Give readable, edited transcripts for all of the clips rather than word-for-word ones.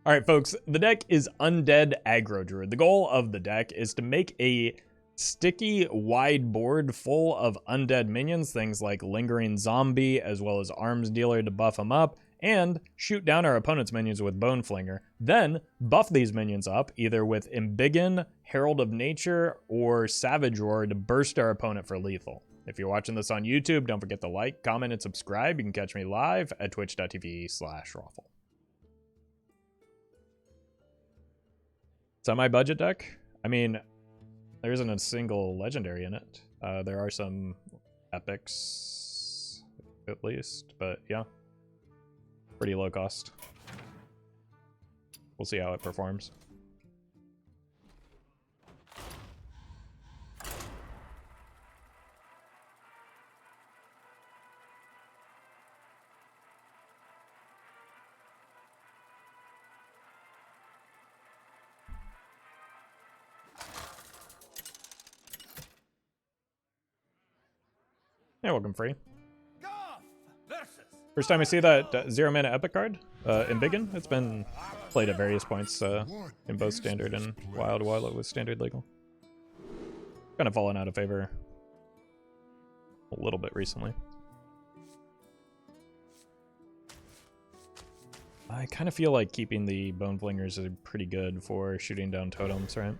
Alright folks, the deck is Undead Aggro Druid. The goal of the deck is to make a sticky, wide board full of undead minions, things like Lingering Zombie, as well as Arms Dealer to buff them up, and shoot down our opponent's minions with Bone Flinger. Then buff these minions up, either with Embiggen, Herald of Nature, or Savage Roar to burst our opponent for lethal. If you're watching this on YouTube, don't forget to like, comment, and subscribe. You can catch me live at twitch.tv/Roffle. Semi-budget deck? I mean, there isn't a single legendary in it. There are some epics, at least, but yeah. Pretty low cost. We'll see how it performs. Yeah, welcome free. First time I see that 0 mana epic card, Embiggen. It's been played at various points in both standard and wild while it was standard legal. Kind of fallen out of favor a little bit recently. I kind of feel like keeping the Bone Flingers is pretty good for shooting down totems, right?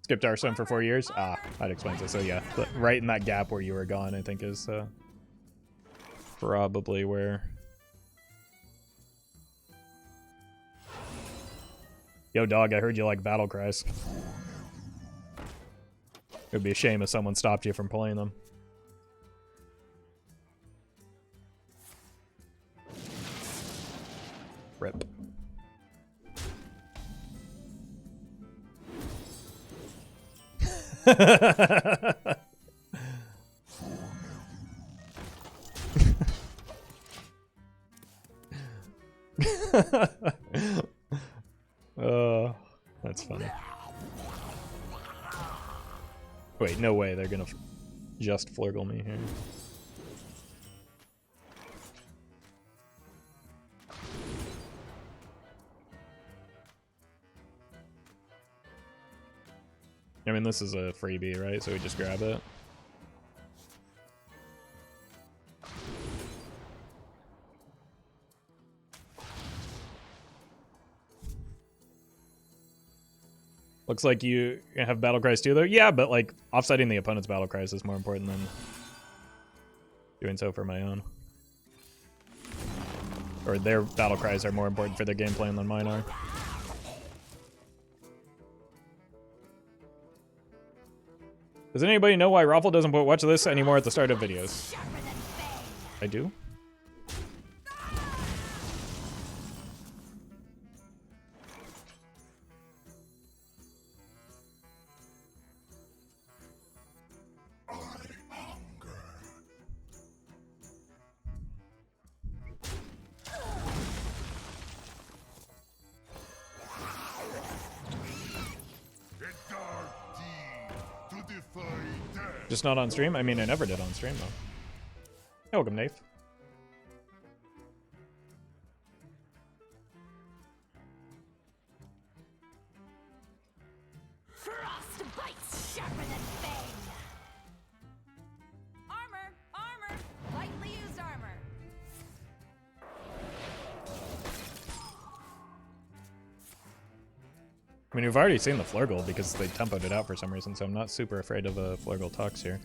Skipped Hearthstone for 4 years? Ah, that explains it. So yeah, right in that gap where you were gone, I think is probably where... Yo dog, I heard you like battle cries. It would be a shame if someone stopped you from playing them. Rip. That's funny. Wait, no way they're gonna just flurgle me here. I mean, this is a freebie, right? So we just grab it. Looks like you have battle cries too, though. Yeah, but like offsetting the opponent's battle cries is more important than doing so for my own. Or their battle cries are more important for their game plan than mine are. Does anybody know why Roffle doesn't put watch this anymore at the start of videos? I do? Just not on stream? I mean, I never did on stream, though. Hey, welcome, Nath. Frostbite's sharper than fang. Armor! Lightly used armor. I mean, we've already seen the Flurgle because they tempoed it out for some reason, so I'm not super afraid of a Flurgle Tux here.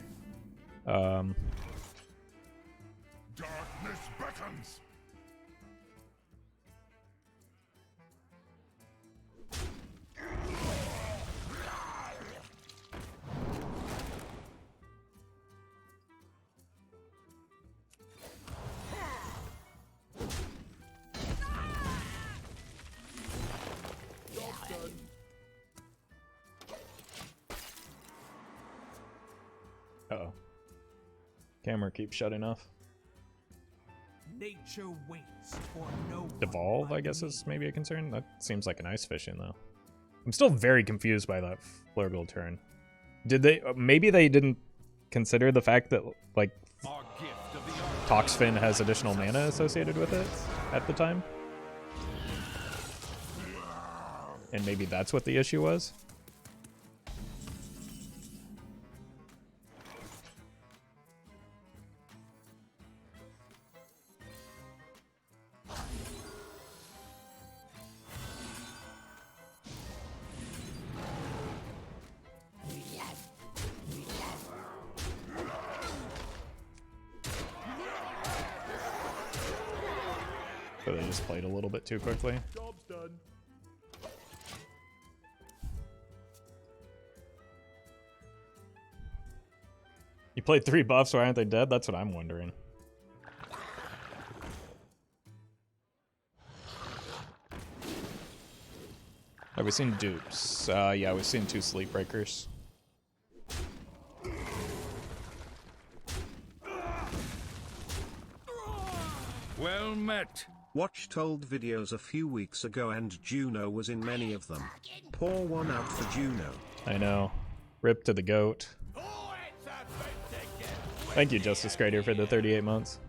Darkness beckons. Uh-oh. Camera keeps shutting off. Nature waits for no Devolve, I guess, is maybe a concern. That seems like an ice fishing, though. I'm still very confused by that Flurgle turn. Did they? Maybe they didn't consider the fact that like Toxfin has additional mana associated with it at the time, and maybe that's what the issue was. So they just played a little bit too quickly. Job's done. You played 3 buffs, why aren't they dead? That's what I'm wondering. Have we seen dupes? Yeah, we've seen 2 sleep breakers. Well met. Watched old videos a few weeks ago and Juno was in many of them. Pour one out for Juno. I know. Rip to the goat. Thank you, Justice Grader, for the 38 months.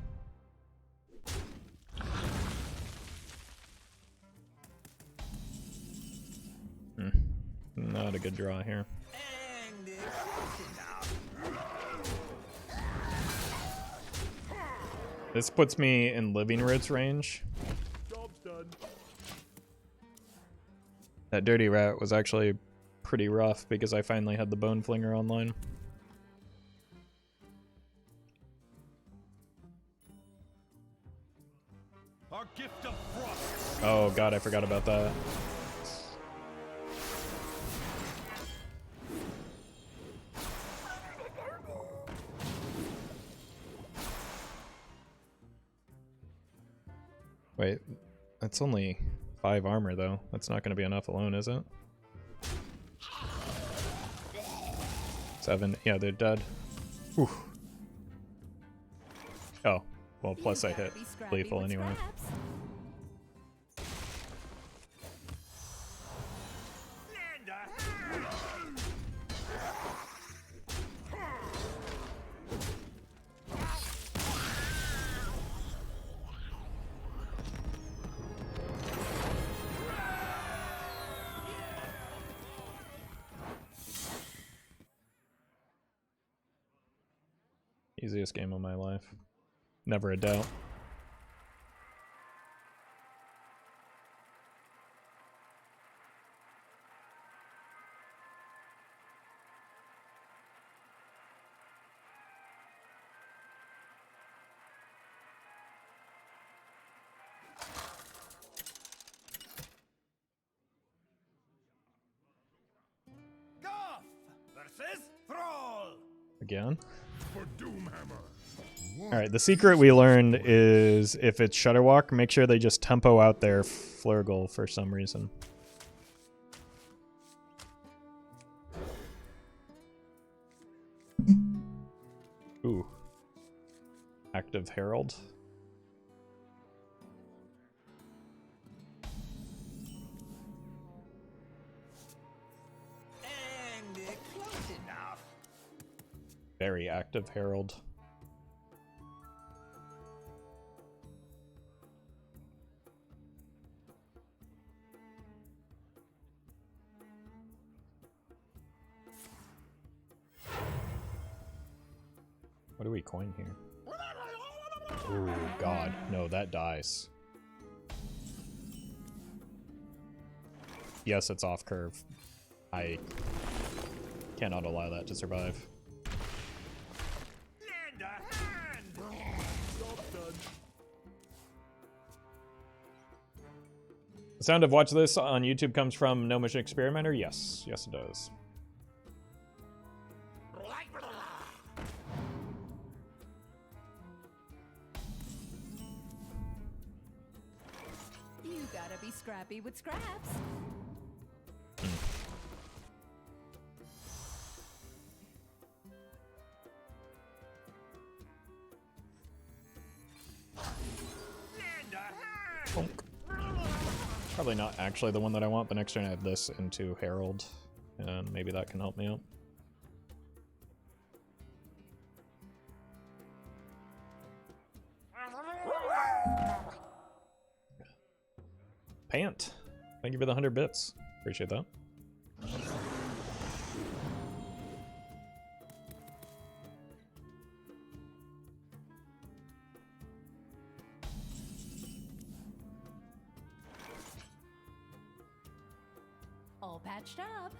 Not a good draw here. This puts me in Living Roots range. Job's done. That Dirty Rat was actually pretty rough because I finally had the Bone Flinger online. Our gift of frost. Oh god, I forgot about that. Wait, that's only 5 armor though. That's not going to be enough alone, is it? 7. Yeah, they're dead. Whew. Oh, well, plus I hit lethal anyway. Easiest game of my life. Never a doubt. Goff versus Thrall. Again? For Doomhammer. Alright, the secret we learned is if it's Shudderwalk, make sure they just tempo out their Flurgle for some reason. Ooh. Active Herald. And close enough. Very active Herald. What do we coin here? Oh god, no, that dies. Yes, it's off curve. I cannot allow that to survive. Lend a hand. Job's done. The sound of watch this on YouTube comes from Gnomish Experimenter? Yes, yes it does. You gotta be scrappy with scraps. Lend a hand. Bonk. Probably not actually the one that I want, but next turn I have this into Herald, and maybe that can help me out. Pant. Thank you for the 100 bits. Appreciate that. All patched up.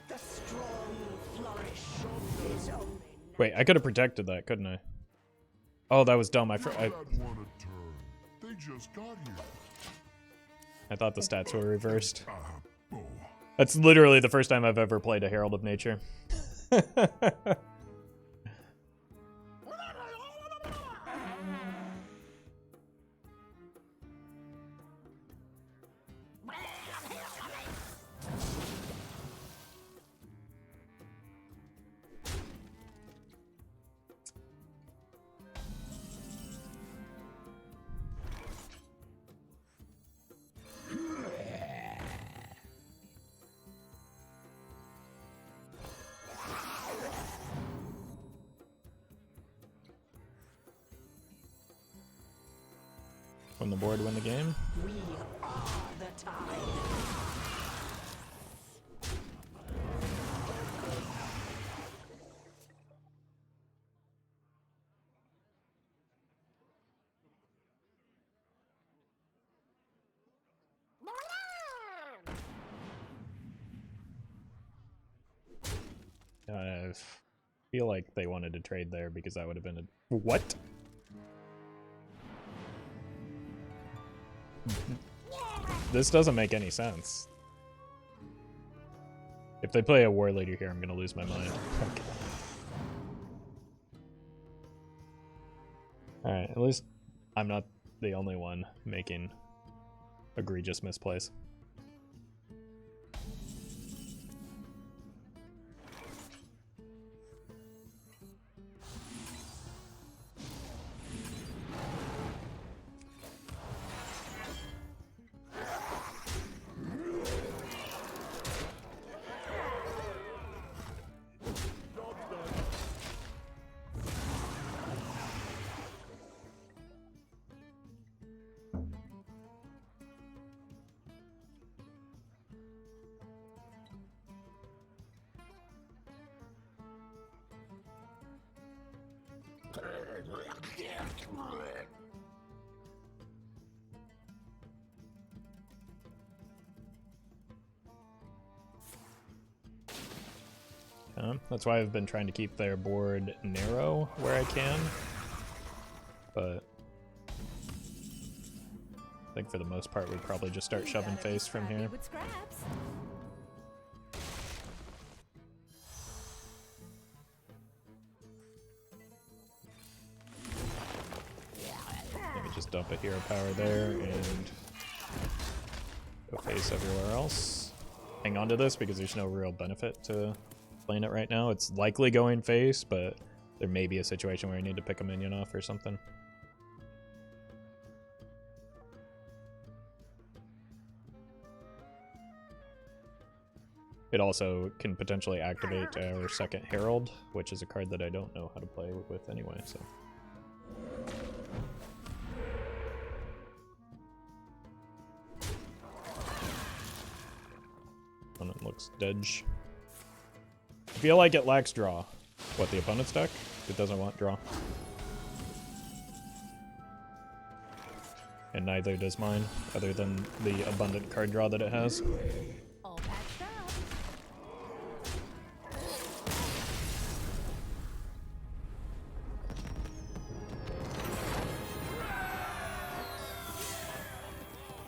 The strong flourish is only. Wait, I could have protected that, couldn't I? Oh, that was dumb. I Give that one a turn. They just got here. thought the stats were reversed. Oh. That's literally the first time I've ever played a Herald of Nature. Win the board, win the game. We are the tide. I feel like they wanted to trade there because that would have been a... What? This doesn't make any sense. If they play a war leader here, I'm gonna lose my mind. Okay. Alright, at least I'm not the only one making egregious misplays. That's why I've been trying to keep their board narrow where I can, but I think for the most part we'd probably just start shoving face from here. With scraps. Maybe just dump a hero power there and go face everywhere else. Hang on to this because there's no real benefit to playing it right now. It's likely going face, but there may be a situation where you need to pick a minion off or something. It also can potentially activate our second Herald, which is a card that I don't know how to play with anyway, so. Opponent looks dead. I feel like it lacks draw. What, the opponent's deck? It doesn't want draw. And neither does mine, other than the abundant card draw that it has. All patched up.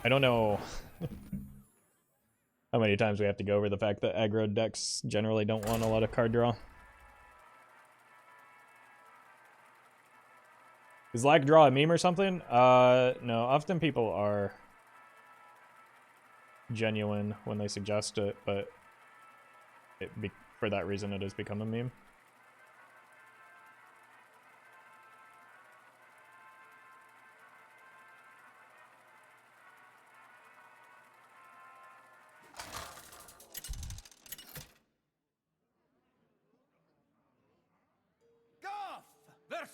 I don't know how many times we have to go over the fact that aggro decks generally don't want a lot of card draw. Is lack draw a meme or something? No, often people are genuine when they suggest it, but for that reason it has become a meme.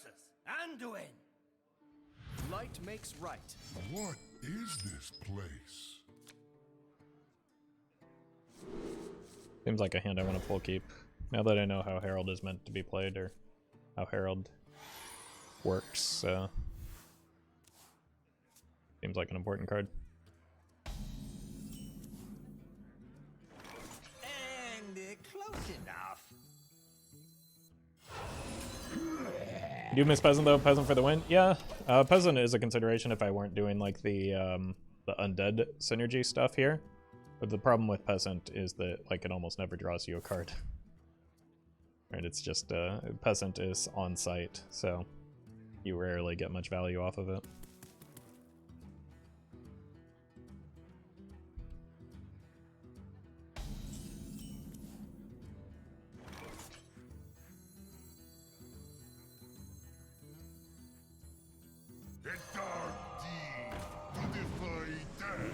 Versus Anduin. Light makes right. What is this place? Seems like a hand I want to full keep. Now that I know how Herald is meant to be played, or how Herald works, seems like an important card. And close enough. You do miss Peasant though, Peasant for the win? Yeah, Peasant is a consideration if I weren't doing like the Undead synergy stuff here. But the problem with Peasant is that like it almost never draws you a card. Right, it's just Peasant is on site, so you rarely get much value off of it. The dark deed to defy death.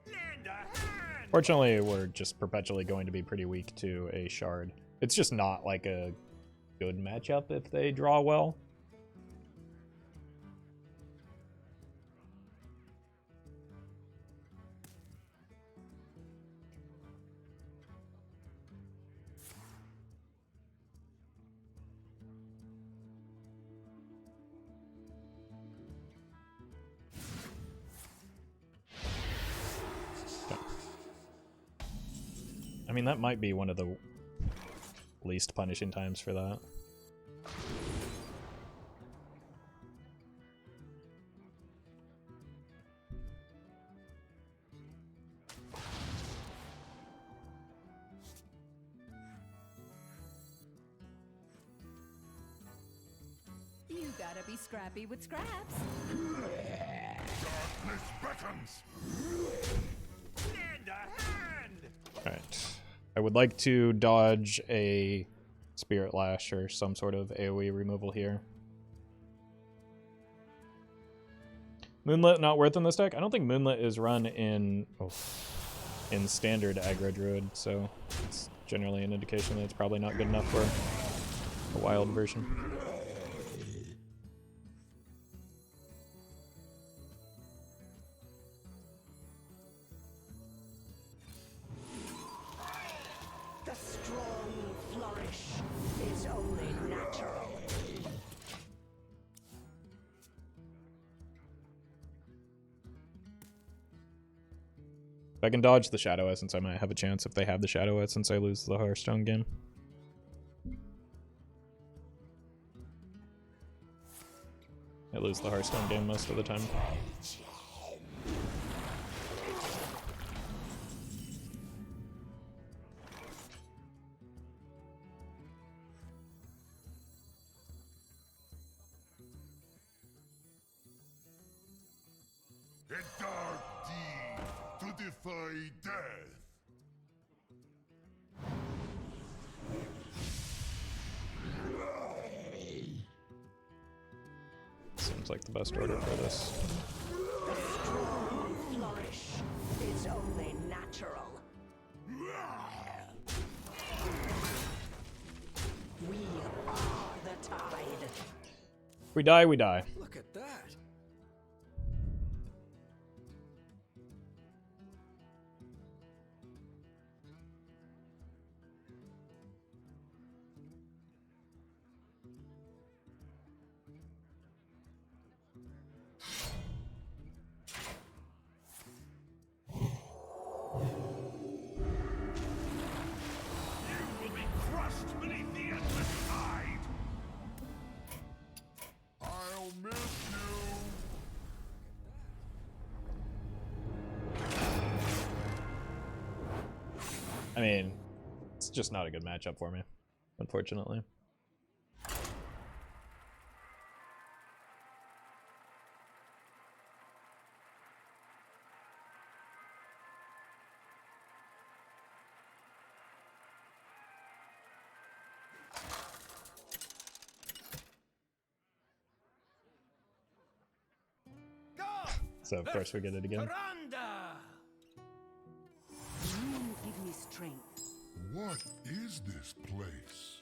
Lend a hand. Fortunately, we're just perpetually going to be pretty weak to a shard. It's just not like a good matchup if they draw well. I mean, that might be one of the least punishing times for that. You gotta be scrappy with scraps. Darkness beckons. Lend a hand. Alright. I would like to dodge a Spirit Lash or some sort of AoE removal here. Moonlit not worth in this deck? I don't think Moonlit is run in standard Aggro Druid, so it's generally an indication that it's probably not good enough for a wild version. The strong flourish is only natural. If I can dodge the Shadow Essence, I might have a chance if they have the Shadow Essence I lose the Hearthstone game. I lose the Hearthstone game most of the time. The dark deed to defy death. Seems like the best order for this. The strong flourish is only natural. We are the tide. If we die, we die. Look at that. Will be crushed beneath the endless tide. I'll miss you. I mean, it's just not a good matchup for me, unfortunately. Go. So of course we get it again. Randa. You give me strength. What is this place?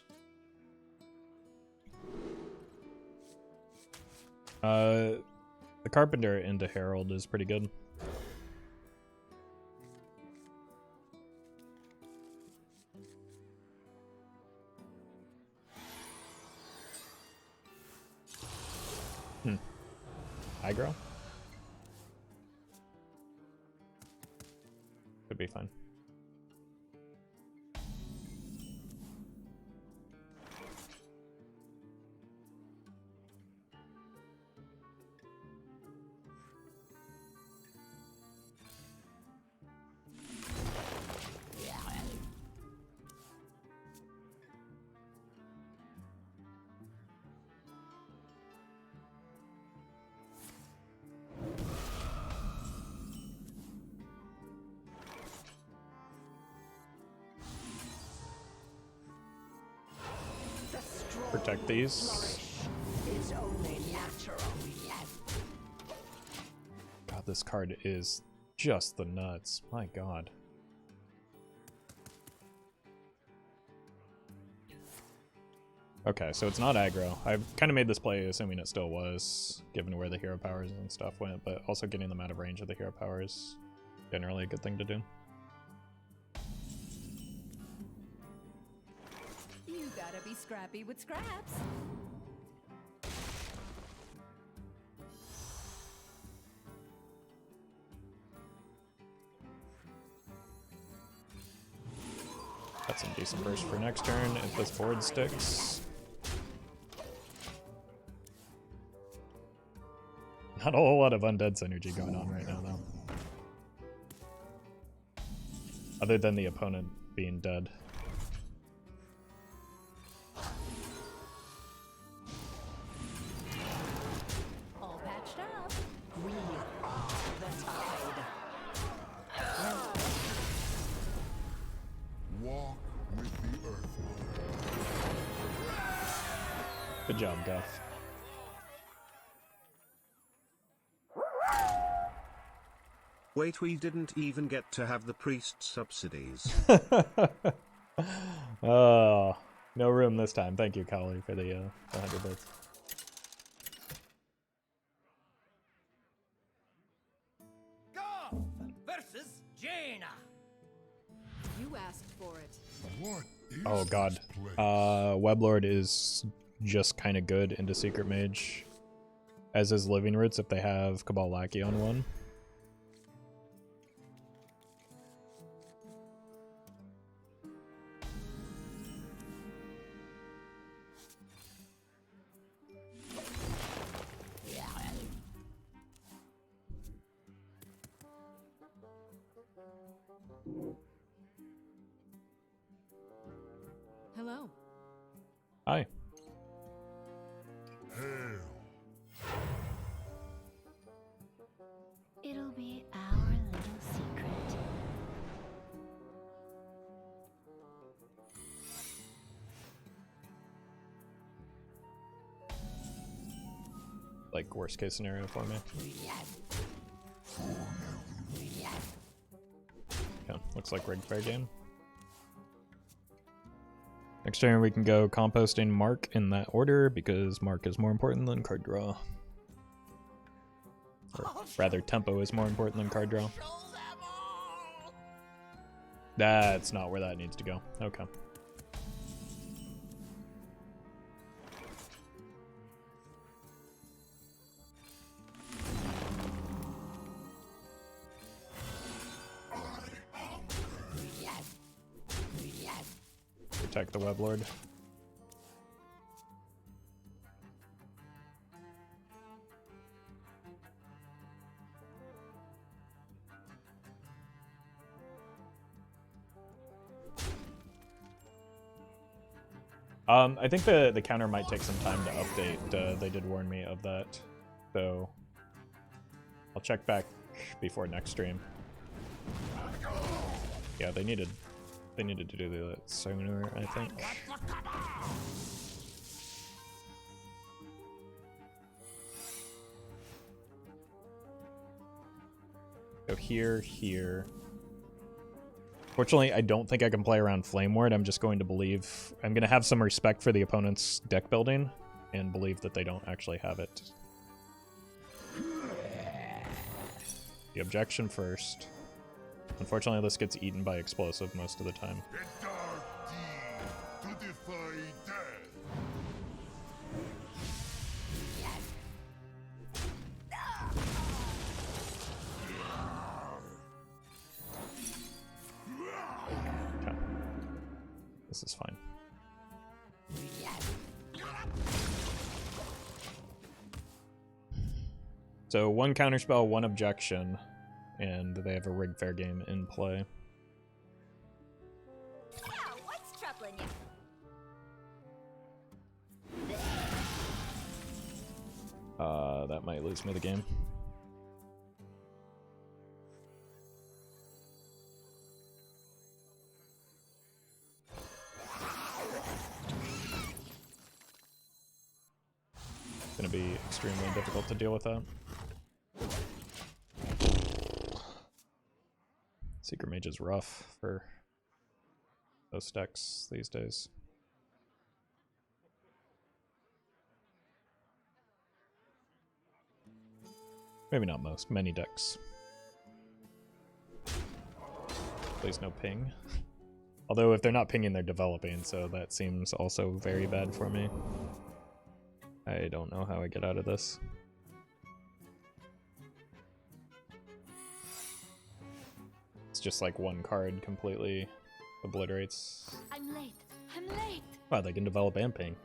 The Carpenter into Herald is pretty good. Aggro? Could be fine. Protect these. It's only natural. God, this card is just the nuts. My God. Okay, so it's not aggro. I've kind of made this play assuming it still was, given where the hero powers and stuff went, but also getting them out of range of the hero powers generally a good thing to do. You gotta be scrappy with scraps. Got some decent burst for next turn if this board sticks. Not a whole lot of Undead synergy going on right now, though. Other than the opponent being dead. All patched up. We are the tide. Walk with the earth. Good job, Guff. Wait, we didn't even get to have the priest subsidies. Oh, no room this time. Thank you, Kali, for the 100 bits. Goff versus Jaina. You asked for it. What is Oh God, this place? Weblord is just kind of good into Secret Mage, as is Living Roots if they have Cabal Lackey on one. Hello. Hi. Hail. It'll be our little secret. Like worst case scenario for me. Yeah, looks like rigged fair game. Next turn we can go composting Mark in that order because Mark is more important than card draw. Or rather, tempo is more important than card draw. That's not where that needs to go. Okay. Protect the Weblord. I think the counter might take some time to update. They did warn me of that, so I'll check back before next stream. Yeah, they needed to do that sooner, I think. Go here, here. Fortunately, I don't think I can play around Flame Ward. I'm just going to believe... I'm going to have some respect for the opponent's deck building and believe that they don't actually have it. The objection first. Unfortunately, this gets eaten by explosive most of the time. A dark deed to defy death. Okay. This is fine. So 1 counterspell, 1 objection, and they have a Rig Fair game in play. Yeah, what's troubling you? That might lose me the game. It's gonna be extremely difficult to deal with that. Secret Mage is rough for those decks these days. Maybe not most, many decks. Please no ping. Although if they're not pinging, they're developing, so that seems also very bad for me. I don't know how I get out of this. It's just like 1 card completely obliterates. I'm late. I'm late. Wow, they can develop and ping.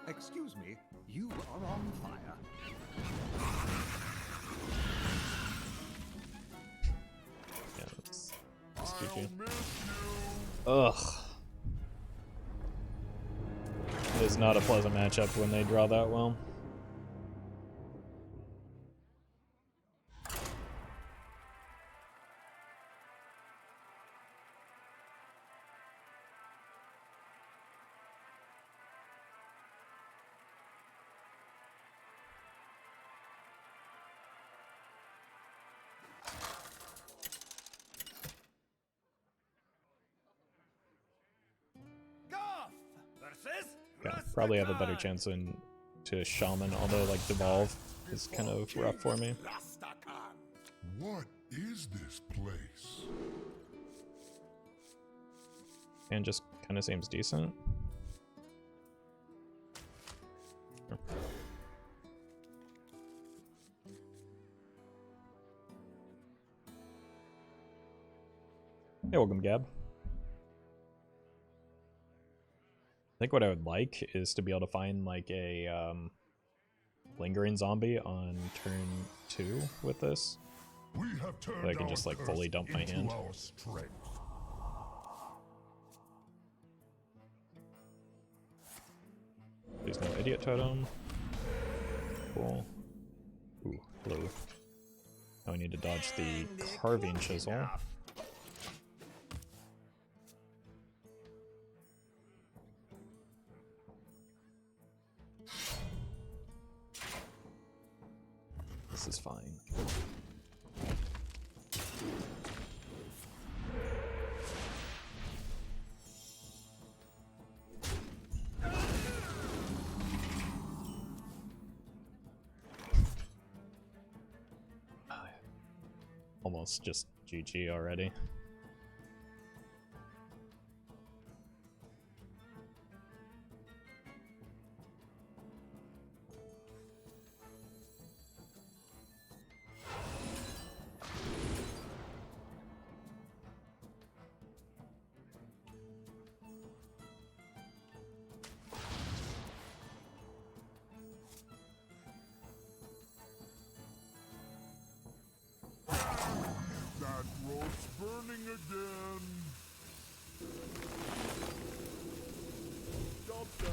Excuse me, you are on fire. Yeah, that's GG. Ugh. It is not a pleasant matchup when they draw that well. Yeah, probably have a better chance to Shaman, although like Devolve is kind of rough for me. What is this place? And just kind of seems decent. Sure. Hey, welcome, Gab. I think what I would like is to be able to find like a lingering zombie on turn 2 with this. We have turned So I can just like fully dump my hand. our strength. There's no idiot totem. Cool. Ooh, blue. Now I need to dodge the carving chisel. This is fine. Almost just GG already. That rope's burning again. Job done.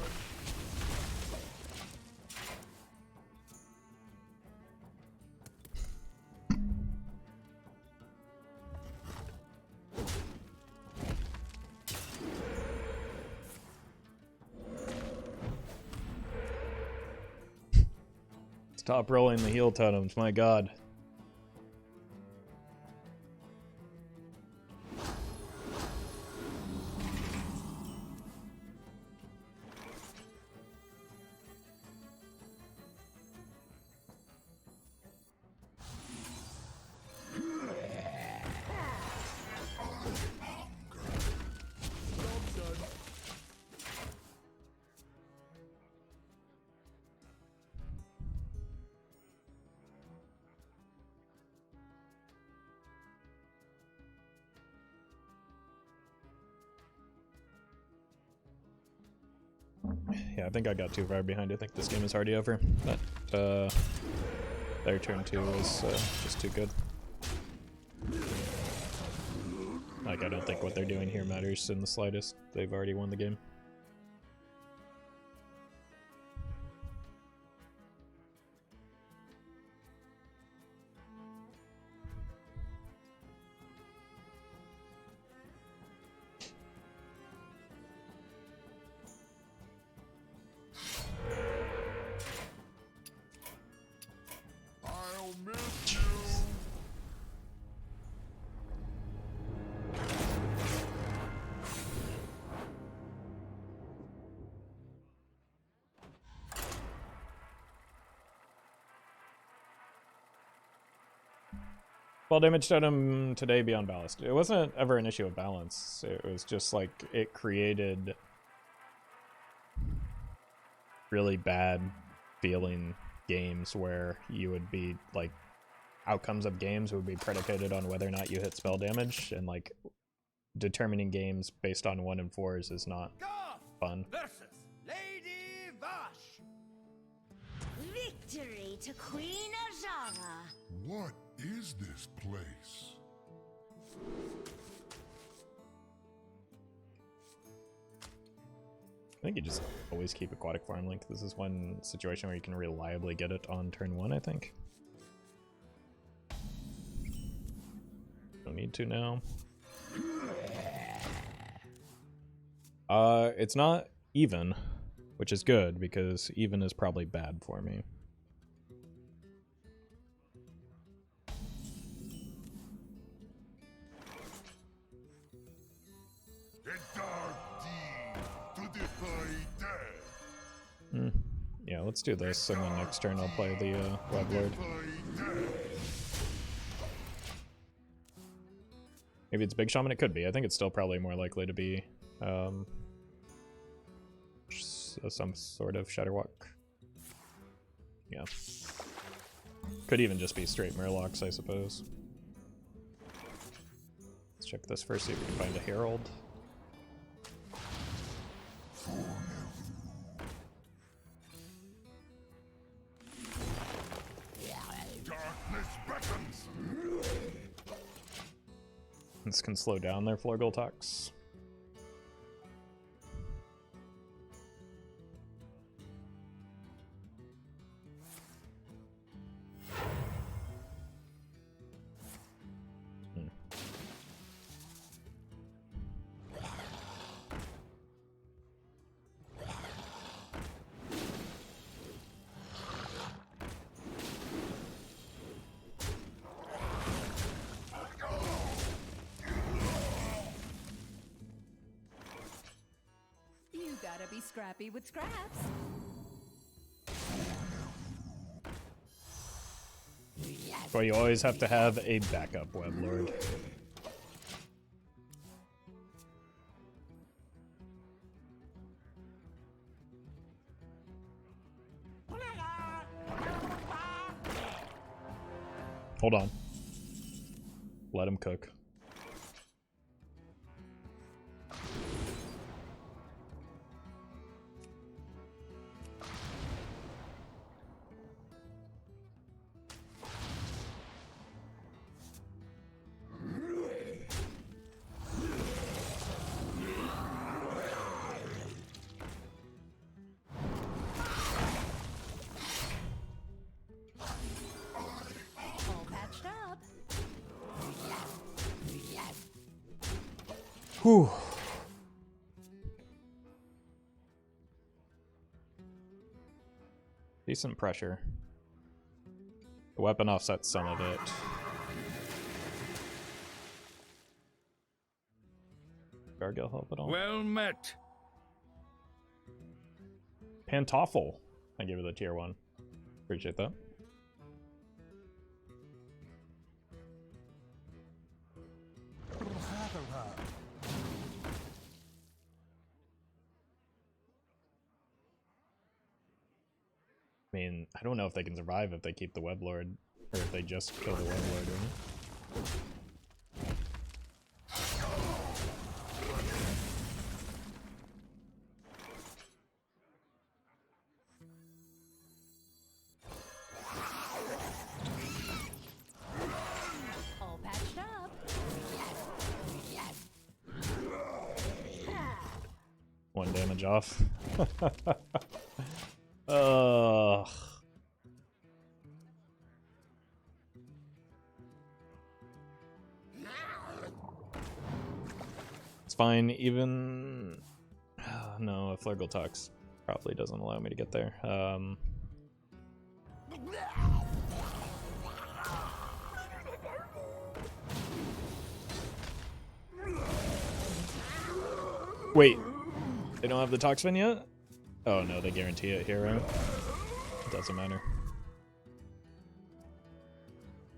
Stop rolling the heal totems, my god. Yeah, I think I got too far behind. I think this game is already over. But their turn 2 was just too good. Like, I don't think what they're doing here matters in the slightest. They've already won the game. I'll miss you. Well, damage totem today beyond ballast. It wasn't ever an issue of balance. It was just like it created really bad feeling games where you would be like outcomes of games would be predicated on whether or not you hit spell damage, and like determining games based on 1 and 4s is not fun. Versus Lady Vash. Victory to Queen Ajara. What is this place? I think you just always keep Aquatic Form linked. This is one situation where you can reliably get it on turn 1, I think. Don't need to now. It's not even, which is good because even is probably bad for me. A dark deed to defy death. Yeah, let's do this, and then next turn I'll play the Weblord. Defy death. Maybe it's Big Shaman? It could be. I think it's still probably more likely to be some sort of Shadowwalk. Yeah. Could even just be straight Murlocs, I suppose. Let's check this first, see if we can find a Herald. Darkness beckons. This can slow down their Florgal attacks. You gotta be scrappy with scraps. Well, you always have to have a backup Weblord. Hold on. Let him cook. All patched up. Whew. Decent pressure. The weapon offsets some of it. Gargill help at all? Well met. Pantoffel. I give it a tier 1. Appreciate that. I mean, I don't know if they can survive if they keep the Weblord, or if they just kill the Weblord, right? damage off. Ugh. It's fine, even... no, a Flurgle Tox probably doesn't allow me to get there. Wait, they don't have the Toxfin yet? Oh no, they guarantee it here, right? It doesn't matter.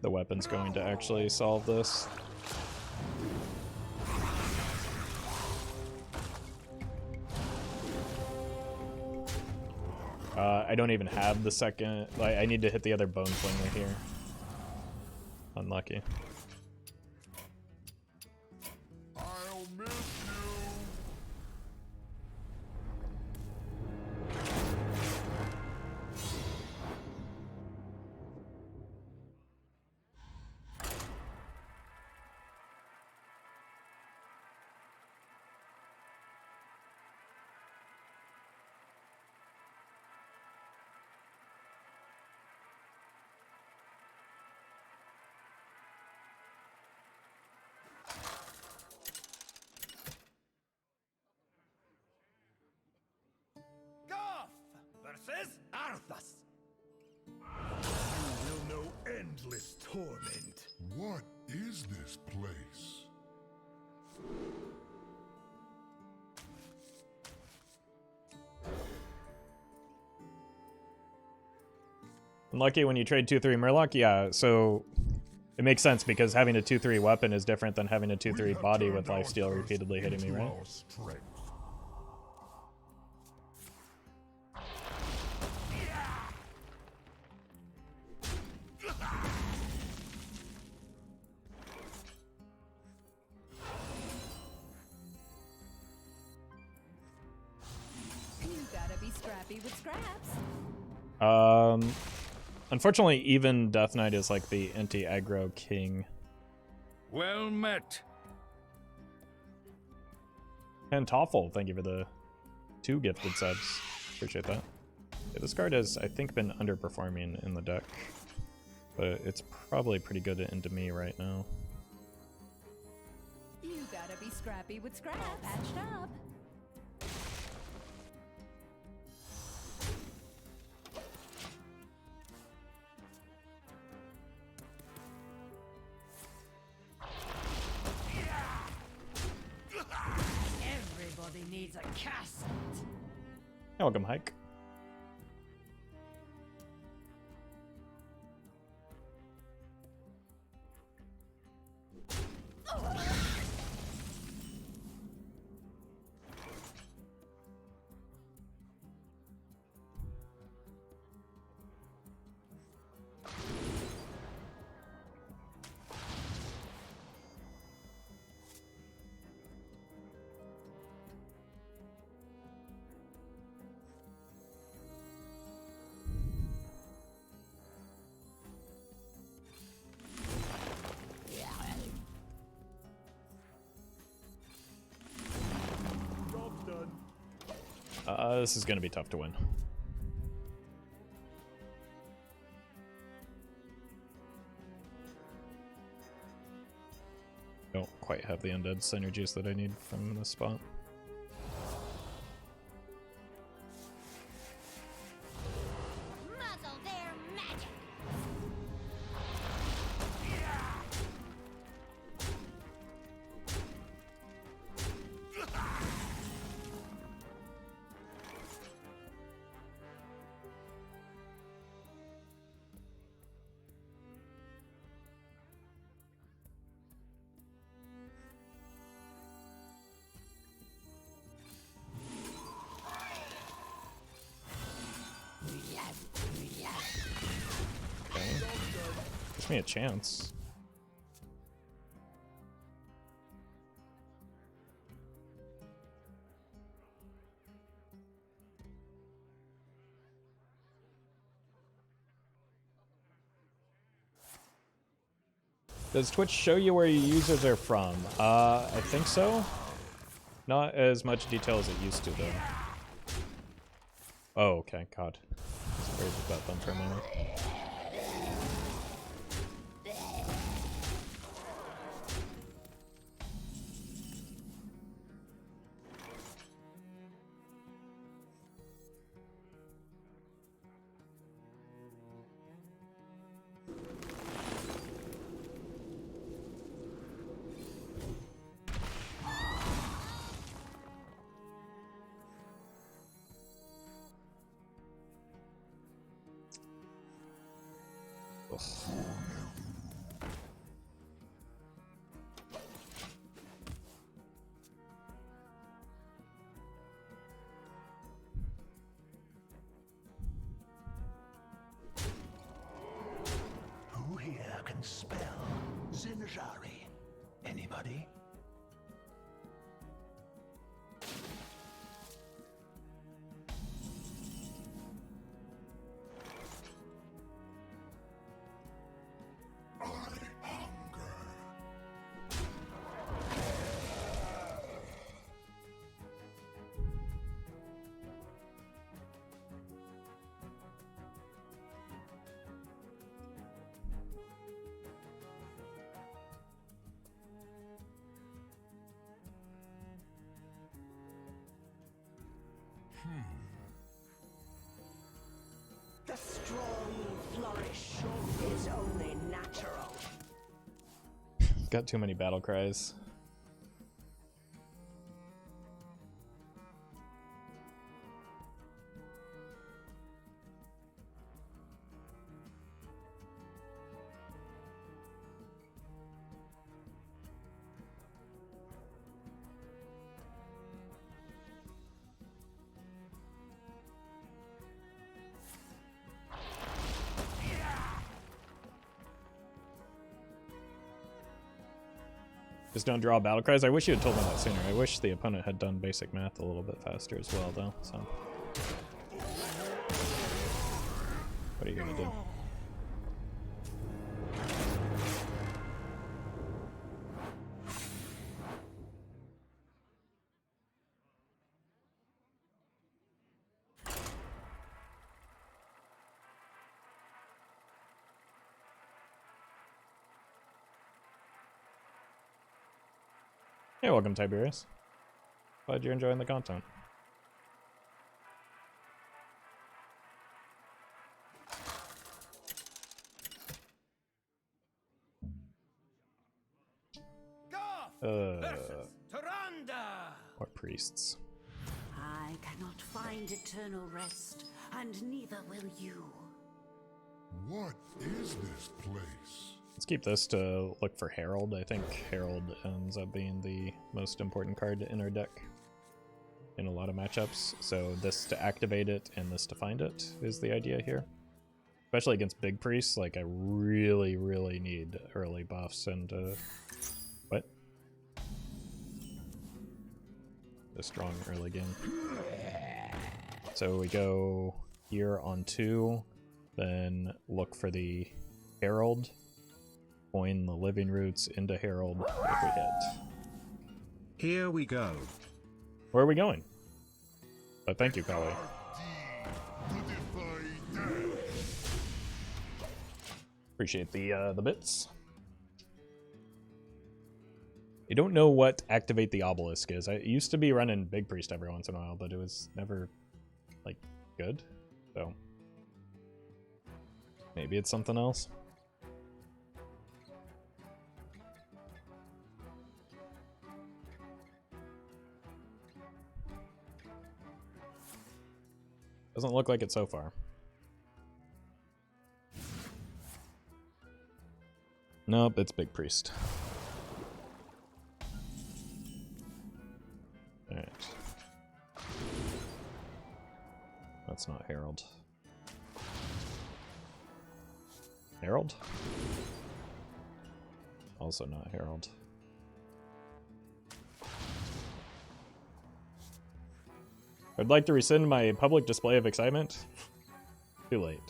The weapon's going to actually solve this. I don't even have the second. Like, I need to hit the other Bone Flinger here. Unlucky. I'll miss you. Goff versus Arthas. You will know endless torment. What is this place? Unlucky when you trade 2/3 Murloc? Yeah, so it makes sense because having a 2/3 weapon is different than having a 2/3 body with lifesteal repeatedly hitting me, right? You gotta be scrappy with scraps. Unfortunately, even Death Knight is like the anti-aggro king. Well met. And Toffle, thank you for the 2 gifted subs. Appreciate that. Yeah, this card has, I think, been underperforming in the deck, but it's probably pretty good into me right now. You gotta be scrappy with scraps. All patched up. Everybody needs a cast. Welcome, Hike. This is going to be tough to win. Don't quite have the undead synergies that I need from this spot. Muzzle their magic. Okay. Gives me a chance. Does Twitch show you where your users are from? I think so. Not as much detail as it used to, though. Oh, okay, God. Worried about them for a moment. Who here can spell Zinjari? Anybody? The strong flourish is only natural. Got too many battle cries. Just don't draw battle cries. I wish you had told me that sooner. I wish the opponent had done basic math a little bit faster as well, though. So, what are you gonna do? Hey, welcome, Tiberius. Glad you're enjoying the content. Or priests. I cannot find eternal rest, and neither will you. What is this place? Let's keep this to look for Herald. I think Herald ends up being the most important card in our deck in a lot of matchups. So this to activate it and this to find it is the idea here. Especially against big priests, like I really, really need early buffs and what? A strong early game. So we go here on 2, then look for the Herald. Coin the living roots into Herald if we hit. Here we go. Where are we going? Oh, thank you, Kali. Appreciate the bits. I don't know what activate the obelisk is. I used to be running Big Priest every once in a while, but it was never like good. So maybe it's something else. Doesn't look like it so far. Nope, it's Big Priest. Alright. That's not Herald. Herald? Also not Herald. I'd like to rescind my public display of excitement. Too late.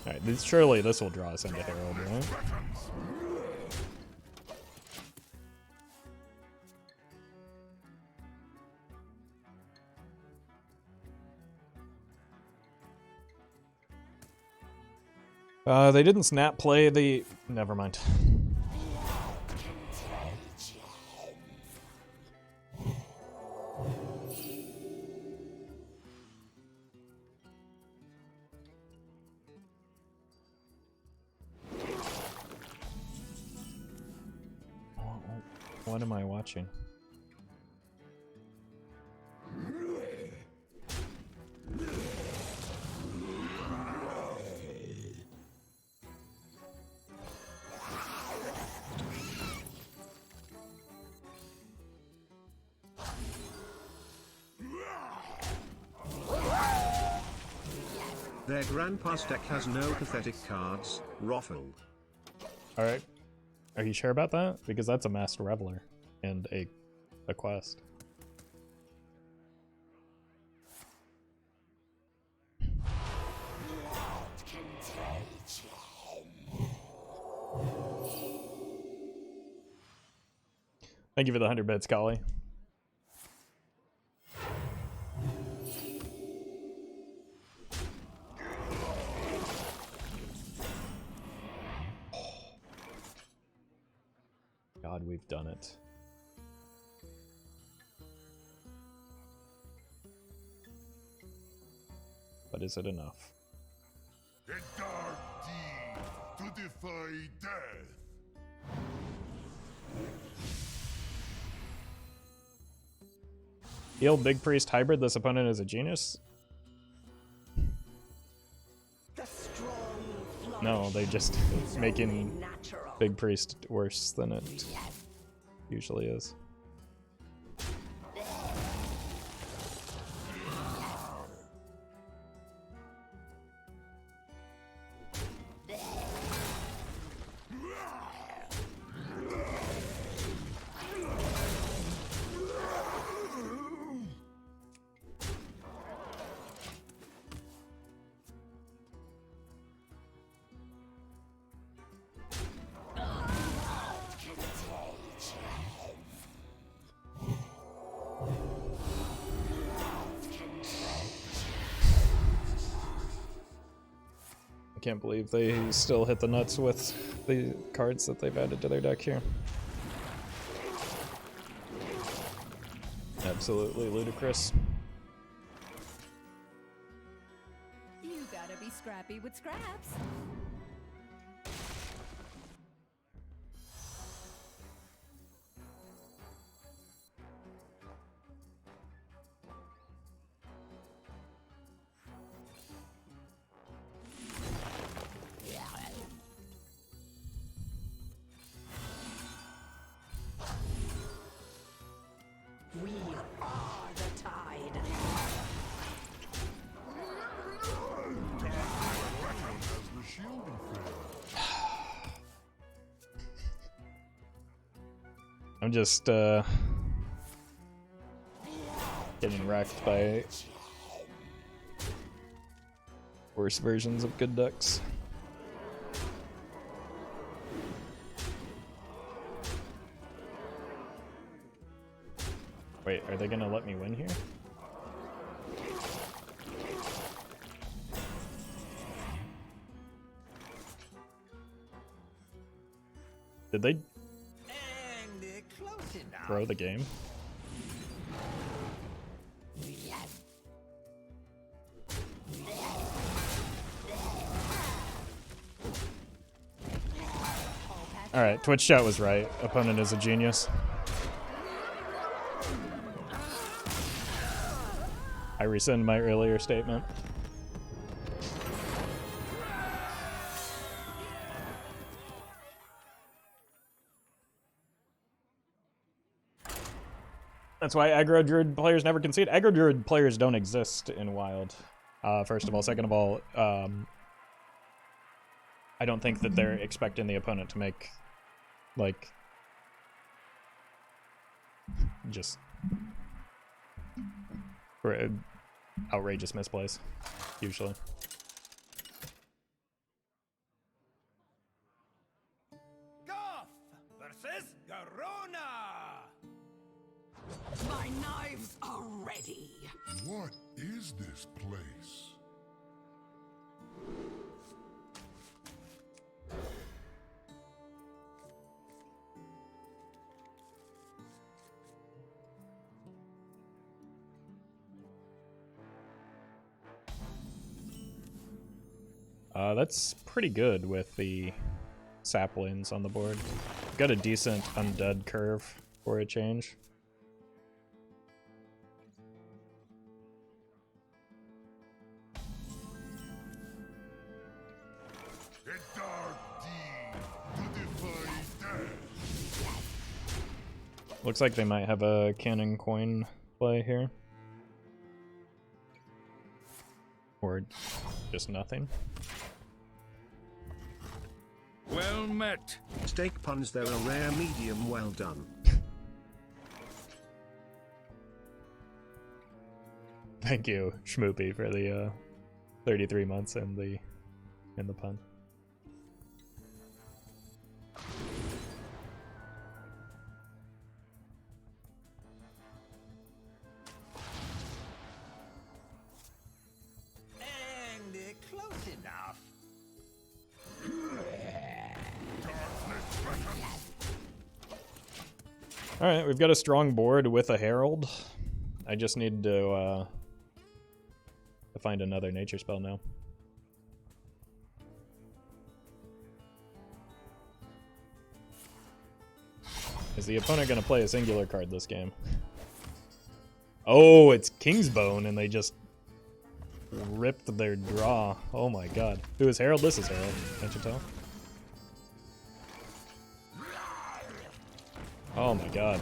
Alright, surely this will draw us into Herald, right? They didn't snap play the... Never mind. What am I watching? Their grandpa's deck has no pathetic cards, Roffle. Alright. Are you sure about that? Because that's a Master Reveler and a quest. Thank you for the 100 bits, Collie. God, we've done it. But is it enough? A dark deed to defy death. Heal Big Priest hybrid, this opponent is a genius? No, they just making Big Priest worse than it usually is. I can't believe they still hit the nuts with the cards that they've added to their deck here. Absolutely ludicrous. You gotta be scrappy with scraps. We are the tide. I'm just getting wrecked by worse versions of good decks. Wait, are they gonna let me win here? Did they throw the game? Alright, Twitch chat was right. Opponent is a genius. I rescind my earlier statement. That's why Aggro Druid players never concede. Aggro Druid players don't exist in Wild. First of all. Second of all, I don't think that they're expecting the opponent to make, like, just outrageous misplays, usually. Goth versus Garona! My knives are ready. What is this place? That's pretty good with the saplings on the board. Got a decent undead curve for a change. A dark deed to defy death. Looks like they might have a cannon coin play here. Or just nothing. Well met. Steak puns, they're a rare medium well done. Thank you, Schmoopy, for the 33 months and the pun. And close enough. Alright, we've got a strong board with a Herald. I just need to find another nature spell now. Is the opponent going to play a singular card this game? Oh, it's Kingsbone, and they just ripped their draw. Oh my god. Who is Herald? This is Herald. Can't you tell? Oh my god.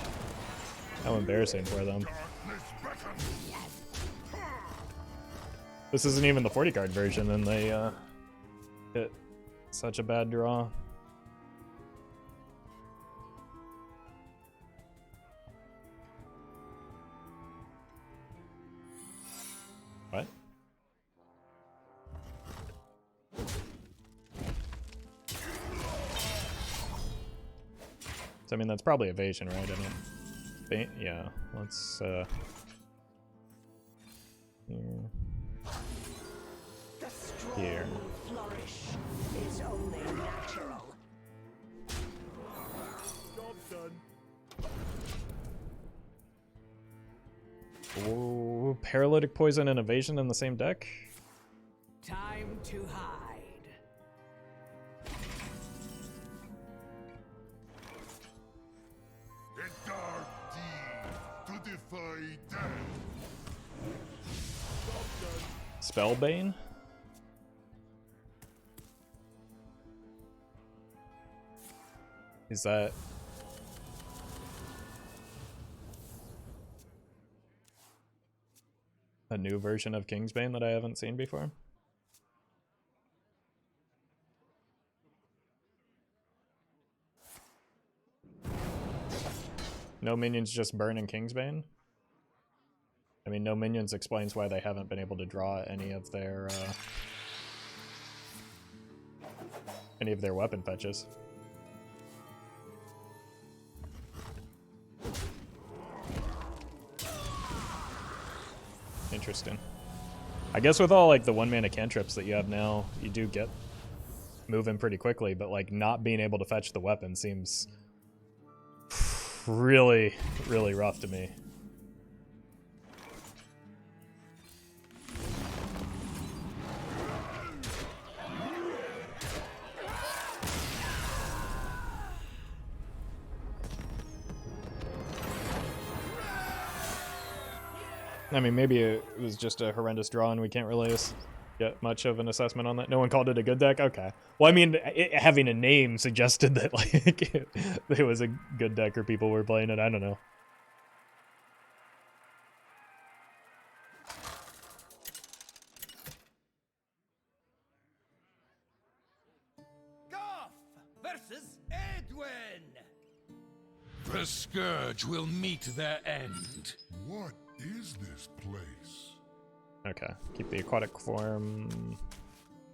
How embarrassing for them. This isn't even the 40 card version, and they hit such a bad draw. What? So, I mean, that's probably evasion, right? I don't think. Yeah, let's here. Here. Flourish is only natural. Job done. Oh, paralytic poison and evasion in the same deck? Time to hide. A dark deed to defy death. Spellbane? Is that... a new version of Kingsbane that I haven't seen before? No minions just burning Kingsbane? I mean, no minions explains why they haven't been able to draw any of their weapon fetches. Interesting. I guess with all like the 1-mana cantrips that you have now, you do get moving pretty quickly, but like not being able to fetch the weapon seems really, really rough to me. I mean, maybe it was just a horrendous draw and we can't really get much of an assessment on that. No one called it a good deck? Okay. Well, I mean, having a name suggested that like it was a good deck or people were playing it. I don't know. Goff versus Edwin. The Scourge will meet their end. What is this place? Okay. Keep the Aquatic Form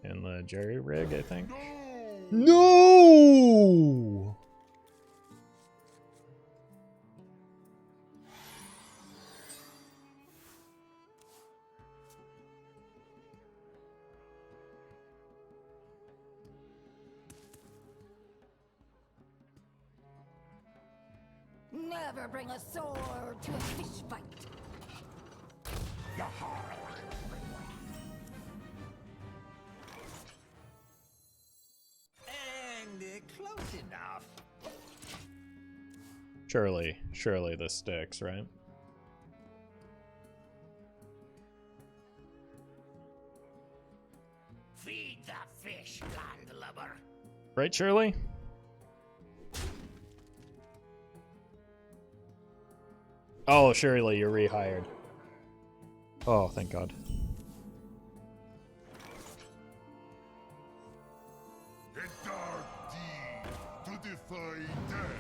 in the Jerry Rig, I think. No! No! Never bring a sword to a fish fight. Surely this sticks, right? Feed the fish, landlubber. Right, Shirley? Oh, Shirley, you're rehired. Oh, thank God. A dark deed to defy death.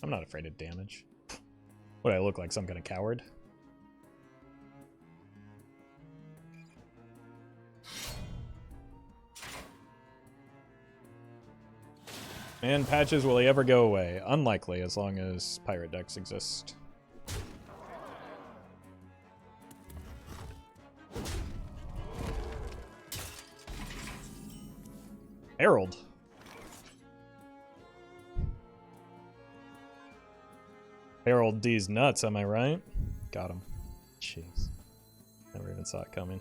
I'm not afraid of damage. What, I look like some kind of coward? And patches, will he ever go away? Unlikely, as long as pirate decks exist. Herald. Herald D's nuts, am I right? Got him. Jeez. Never even saw it coming.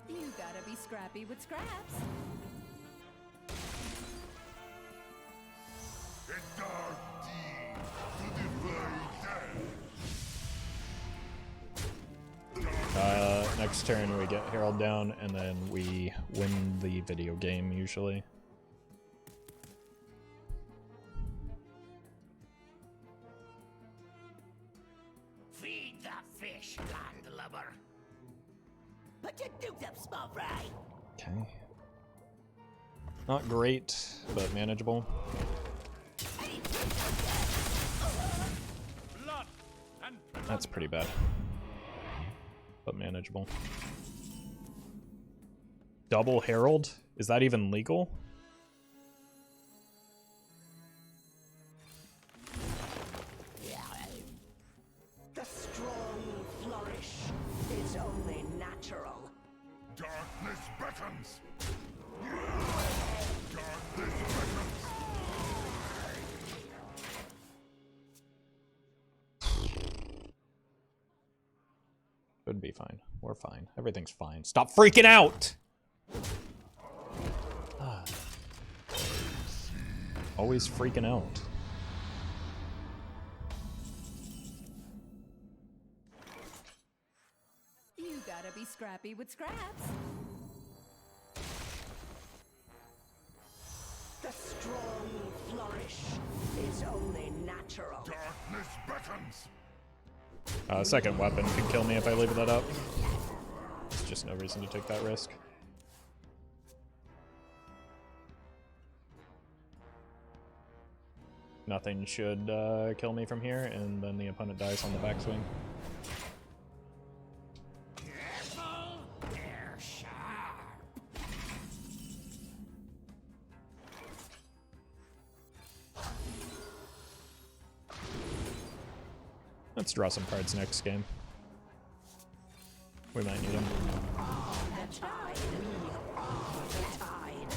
You gotta be scrappy with scraps. A dark deed to defy death. Next turn we get Herald down, and then we win the video game, usually. Feed the fish, landlubber. Put your dukes up, small fry. Okay. Not great, but manageable. That's pretty bad. But manageable. Double Herald? Is that even legal? The strong flourish is only natural. Darkness beckons. Darkness beckons. Should be fine. We're fine. Everything's fine. Stop freaking out! Ah. Always freaking out. You gotta be scrappy with scraps. The strong flourish is only natural. Darkness beckons. Second weapon could kill me if I leave that up. There's just no reason to take that risk. Nothing should kill me from here, and then the opponent dies on the backswing. Careful, they're sharp. Let's draw some cards next game. We might need them. The tide. The tide.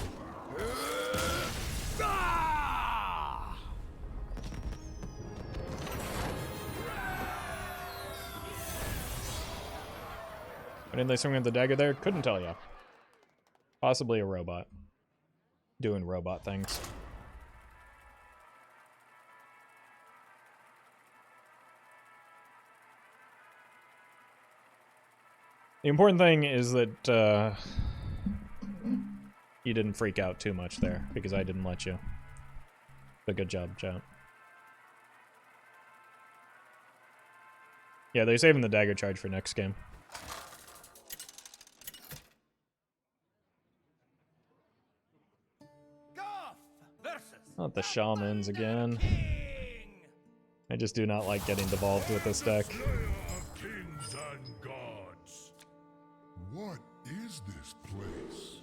Why didn't they swing with the dagger there? Couldn't tell you. Possibly a robot. Doing robot things. The important thing is that you didn't freak out too much there, because I didn't let you. But good job, chat. Yeah, they're saving the dagger charge for next game. Not the shamans again. I just do not like getting devolved with this deck. Slayer of kings and gods. What is this place?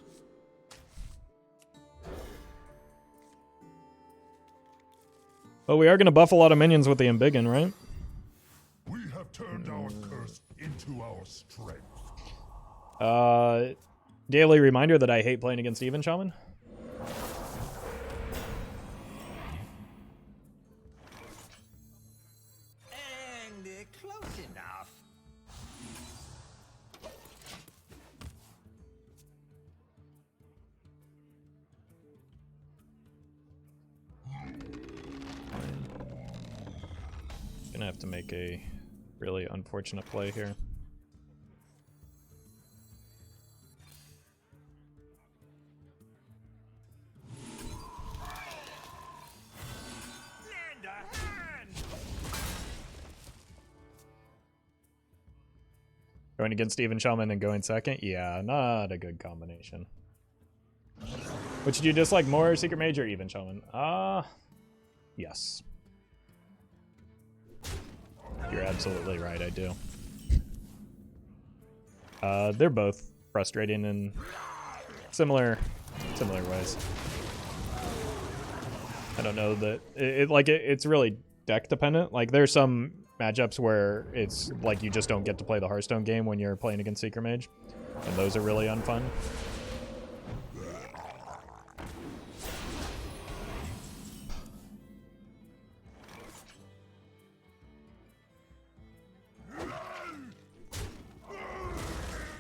Well, we are going to buff a lot of minions with the Embiggen, right? We have turned our curse into our strength. Daily reminder that I hate playing against Even Shaman. close enough. Gonna have to make a really unfortunate play here. Lend a hand! Going against Steven Shaman and going second? Yeah, not a good combination. Which do you dislike more, Secret Mage or Even Shaman? Yes. You're absolutely right, I do. They're both frustrating in similar ways. I don't know that it's really deck dependent. Like there's some matchups where it's like you just don't get to play the Hearthstone game when you're playing against Secret Mage, and those are really unfun.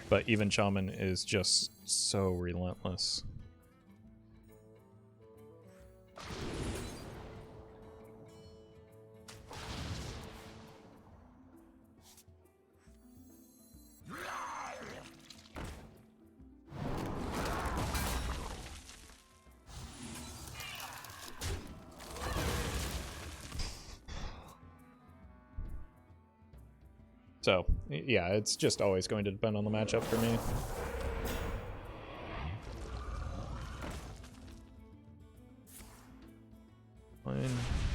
But even Shaman is just so relentless. So, yeah, it's just always going to depend on the matchup for me. Fine.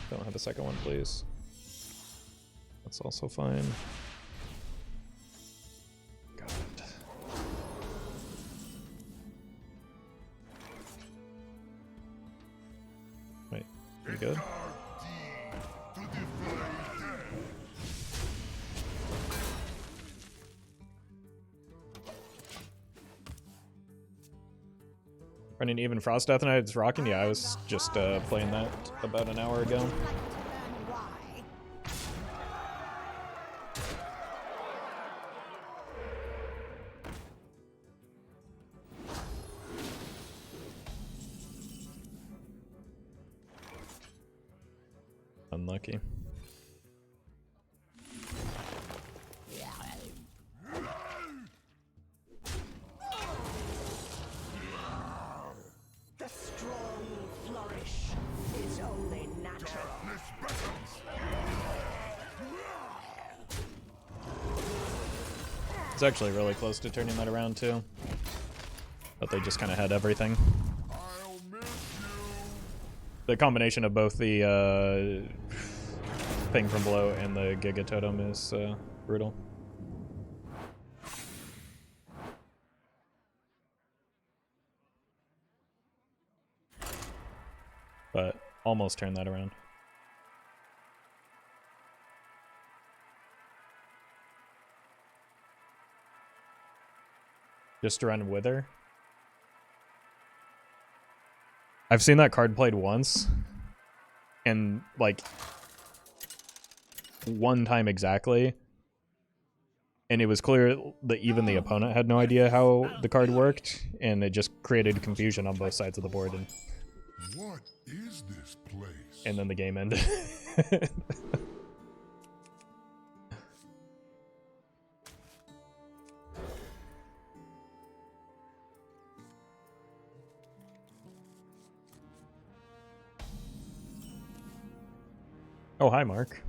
Don't have a second one, please. That's also fine. God. Wait, you good? Running even Frost Death Knight, it's rocking. Yeah, I was just playing that about an hour ago. Unlucky. It's actually really close to turning that around too, but they just kind of had everything. The combination of both the ping from below and the Giga Totem is brutal. But almost turned that around. Just to run Wither. I've seen that card played once, and like one time exactly, and it was clear that even the opponent had no idea how the card worked, and it just created confusion on both sides of the board. And what is this place? And then the game ended. Oh, hi, Mark.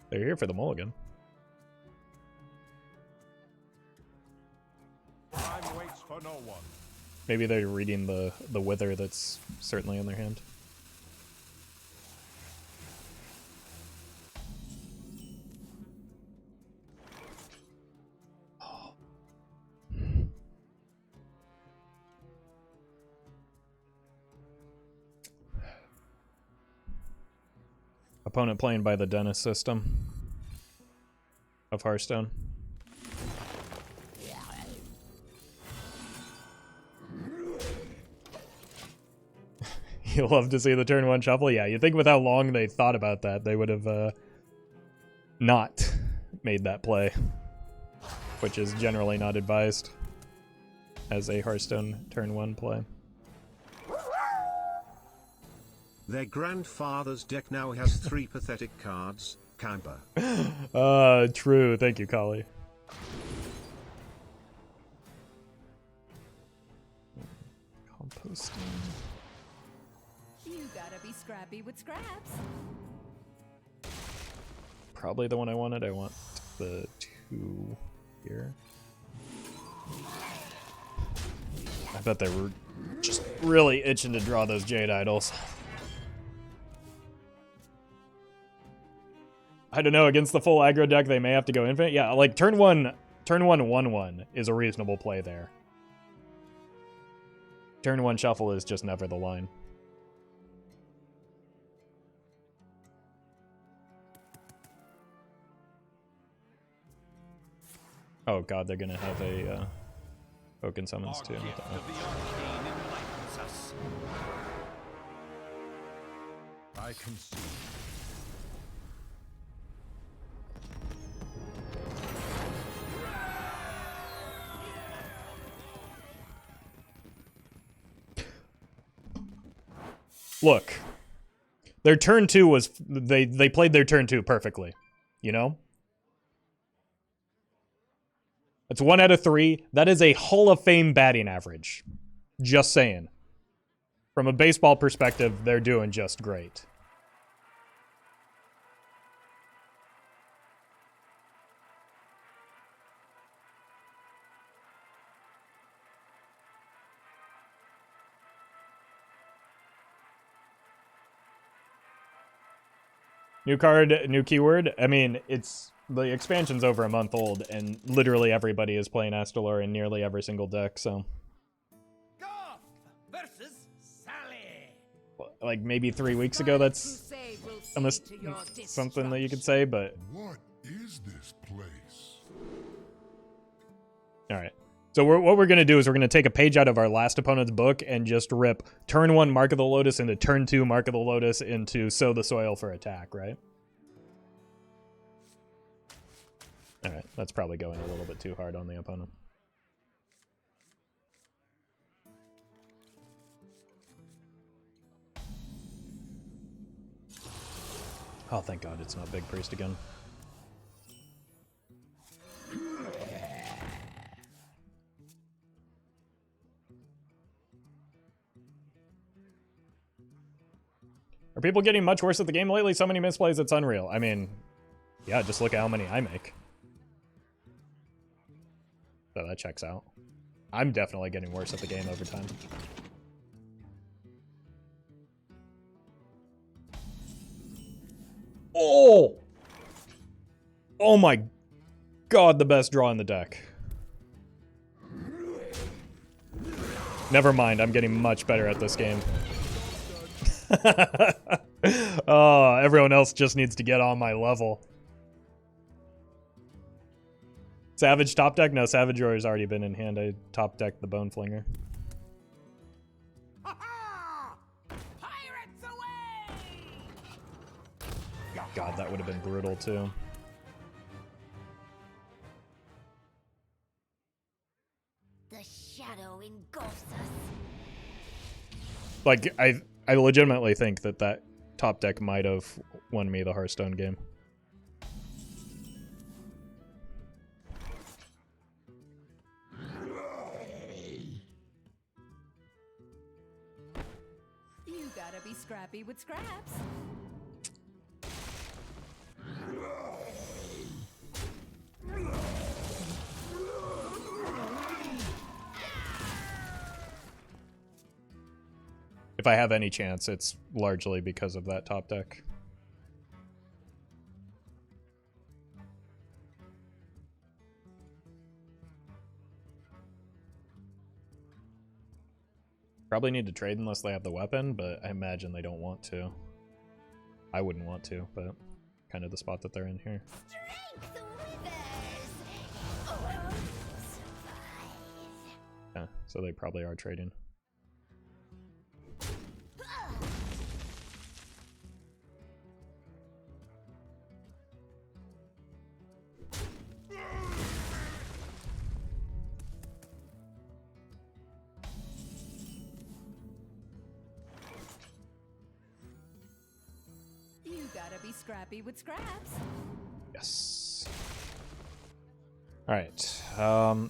They're here for the mulligan. Time waits for no one. Maybe they're reading the wither that's certainly in their hand. Opponent playing by the Dennis system of Hearthstone. You'll love to see the turn 1 shuffle. Yeah, you think with how long they thought about that, they would have not made that play, which is generally not advised as a Hearthstone turn 1 play. Their grandfather's deck now has 3 pathetic cards. Kimber. True. Thank you, Kali. Composting. You gotta be scrappy with scraps. Probably the one I wanted. I want the 2 here. I bet they were just really itching to draw those Jade Idols. I don't know, against the full aggro deck, they may have to go infinite. Yeah, like turn 1 1/1 is a reasonable play there. Turn 1 shuffle is just never the line. Oh god, they're gonna have a token summons too. I can see. Look, their turn 2 was they played their turn 2 perfectly, you know? That's 1 out of 3. That is a Hall of Fame batting average. Just saying. From a baseball perspective, they're doing just great. New card, new keyword. I mean, the expansion's over a month old, and literally everybody is playing Astalor in nearly every single deck, so. Golf versus Sally. Like, maybe 3 weeks ago, that's almost something that you could say, but. What is this place? Alright. So what we're going to do is we're going to take a page out of our last opponent's book and just rip turn 1 Mark of the Lotus into turn 2 Mark of the Lotus into Sow the Soil for attack, right? Alright, that's probably going a little bit too hard on the opponent. Oh, thank God it's not Big Priest again. Are people getting much worse at the game lately? So many misplays, it's unreal. I mean, yeah, just look at how many I make. So that checks out. I'm definitely getting worse at the game over time. Oh! Oh my god, the best draw in the deck. Never mind, I'm getting much better at this game. Oh, everyone else just needs to get on my level. Savage top deck? No, Savage Roar's already been in hand. I top decked the Bone Flinger. Pirates away! God, that would have been brutal too. The shadow engulfs us. Like, I legitimately think that top deck might have won me the Hearthstone game. You gotta be scrappy with scraps. If I have any chance, it's largely because of that top deck. Probably need to trade unless they have the weapon, but I imagine they don't want to. I wouldn't want to, but kind of the spot that they're in here. Yeah, so they probably are trading. You gotta be scrappy with scraps. Yes. Alright.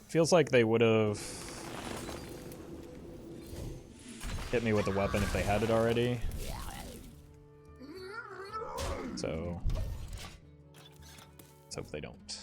Feels like they would have hit me with a weapon if they had it already. So let's hope they don't.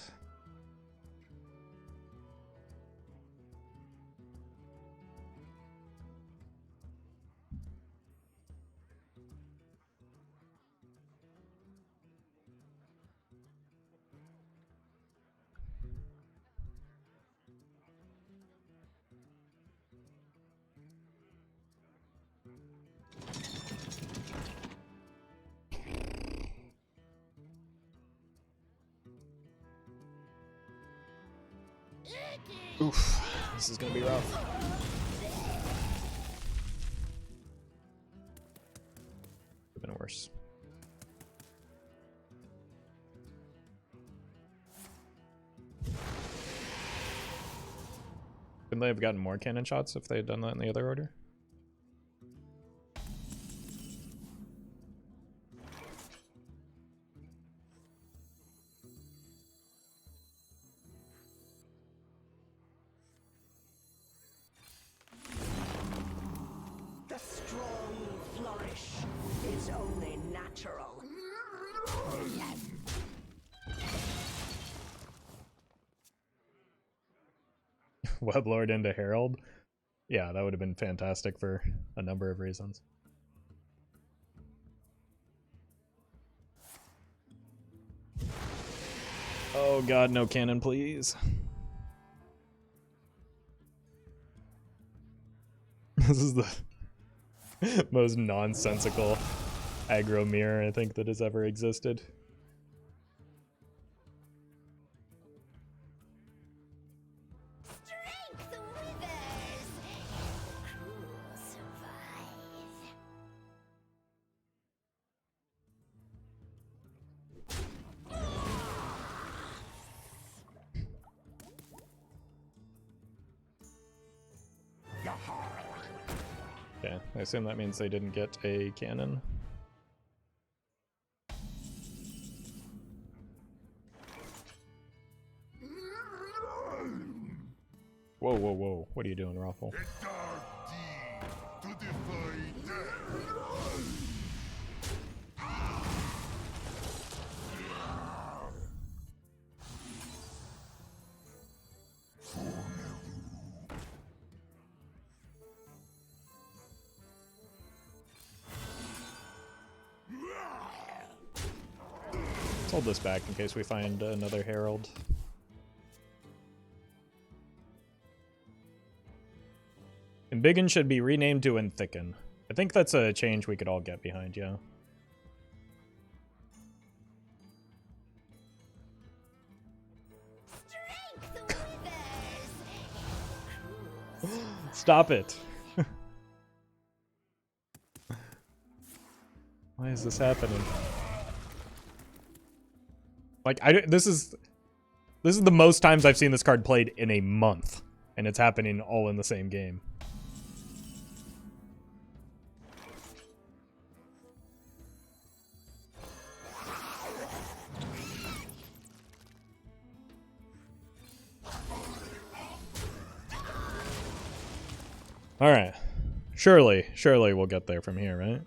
Oof, this is gonna be rough. Could've been worse. Couldn't they have gotten more cannon shots if they had done that in the other order? The strong flourish is only natural. Weblord into Herald? Yeah, that would have been fantastic for a number of reasons. Oh god, no cannon, please. This is the most nonsensical aggro mirror I think that has ever existed. Okay, I assume that means they didn't get a cannon. Whoa, whoa, whoa. What are you doing, Roffle? A dark deed to defy death. Let's hold this back in case we find another Herald. Embiggen should be renamed to Enthicken. I think that's a change we could all get behind, yeah. Stop it. Why is this happening? Like, this is the most times I've seen this card played in a month, and it's happening all in the same game. All right, surely we'll get there from here, right?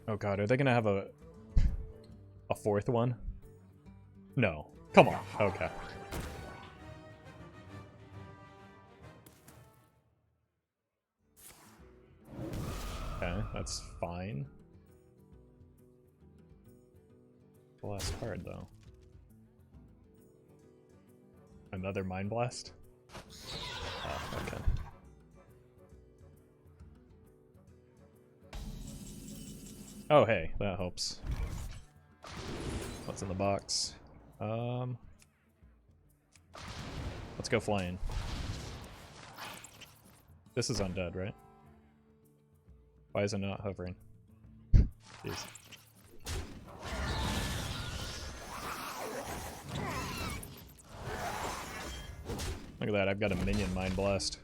Oh god, are they gonna have a fourth one? No. Come on. Okay. Okay, that's fine. The last card, though. Another Mind Blast? Oh, okay. Oh, hey, that helps. What's in the box? Let's go flying. This is undead, right? Why is it not hovering? Jeez. Look at that, I've got a minion Mind Blast.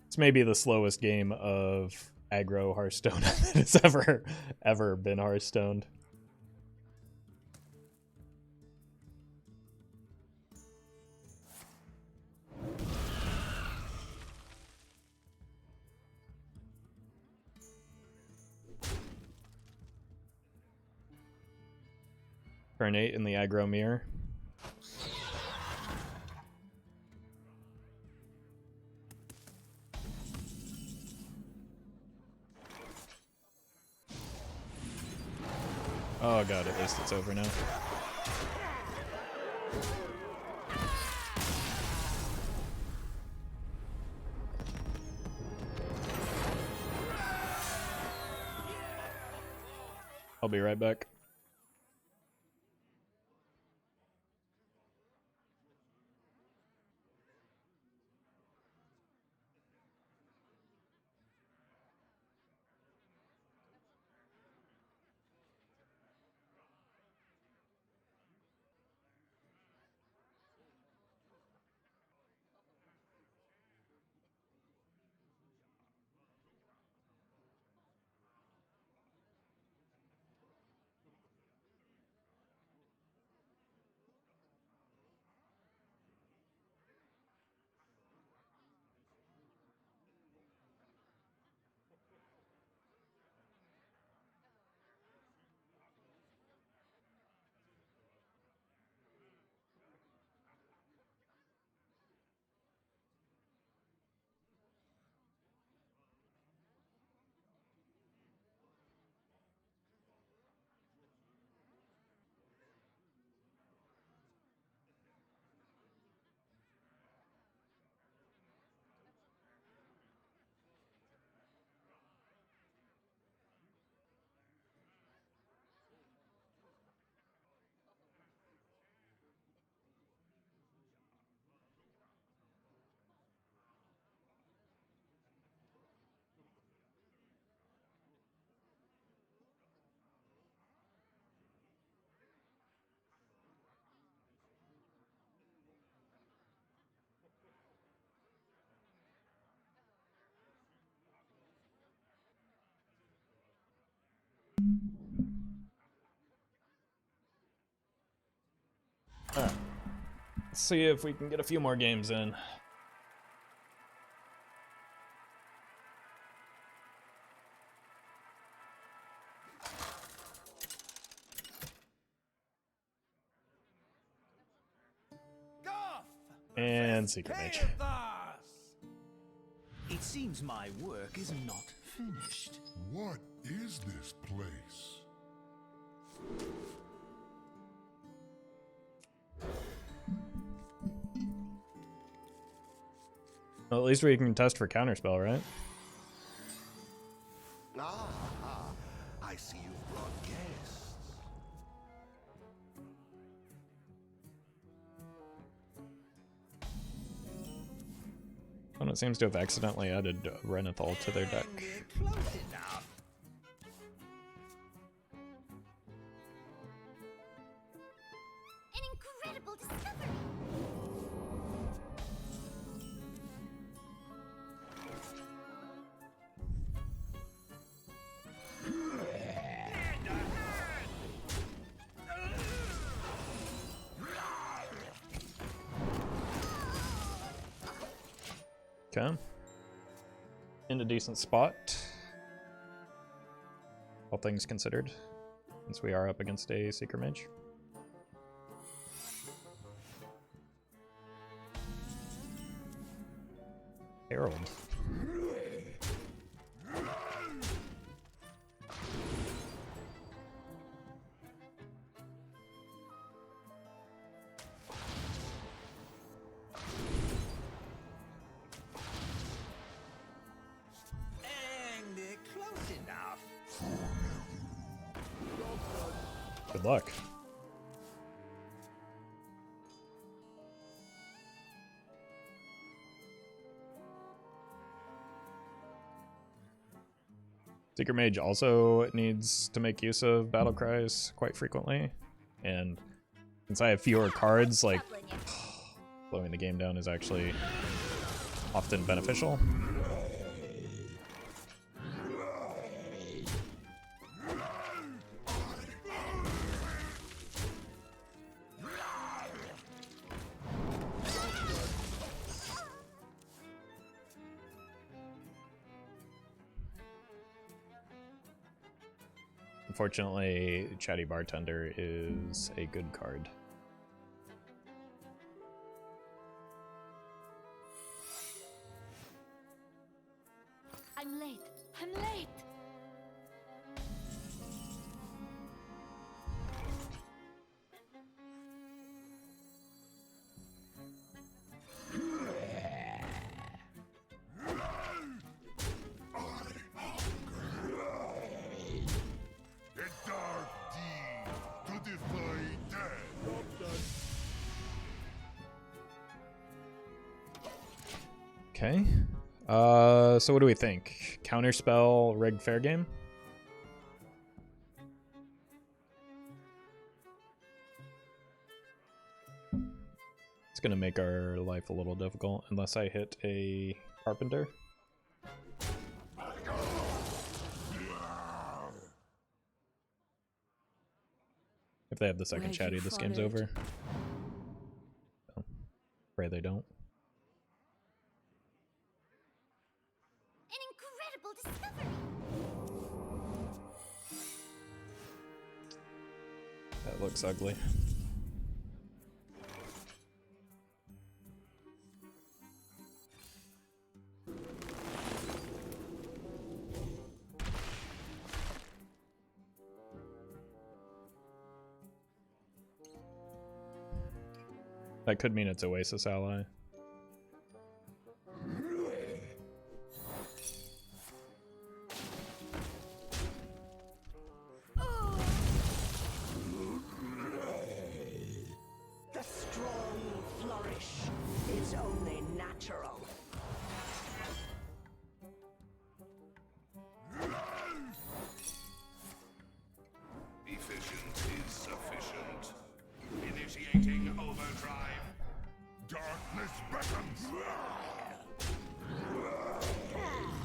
It's maybe the slowest game of aggro Hearthstone that has ever been Hearthstoned. Turn 8 in the aggro mirror. Oh god, at least it's over now. I'll be right back. Alright. Let's see if we can get a few more games in. And Secret Mage. It seems my work is not finished. What is this place? Well, at least we can test for counterspell, right? Ah, I see you've brought guests. Opponent seems to have accidentally added Renethal to their deck. We're close enough. An incredible discovery! Okay. In a decent spot. All things considered, since we are up against a Secret Mage. Herald. Good luck. Seeker Mage also needs to make use of battle cries quite frequently, and since I have fewer cards, like slowing the game down is actually often beneficial. Unfortunately, Chatty Bartender is a good card. I'm late. I'm late. Okay. So what do we think? Counterspell, Rig fair game? It's gonna make our life a little difficult unless I hit a Carpenter. If they have the second Chatty, this game's over. So, pray they don't. Discovery. That looks ugly. That could mean it's Oasis ally.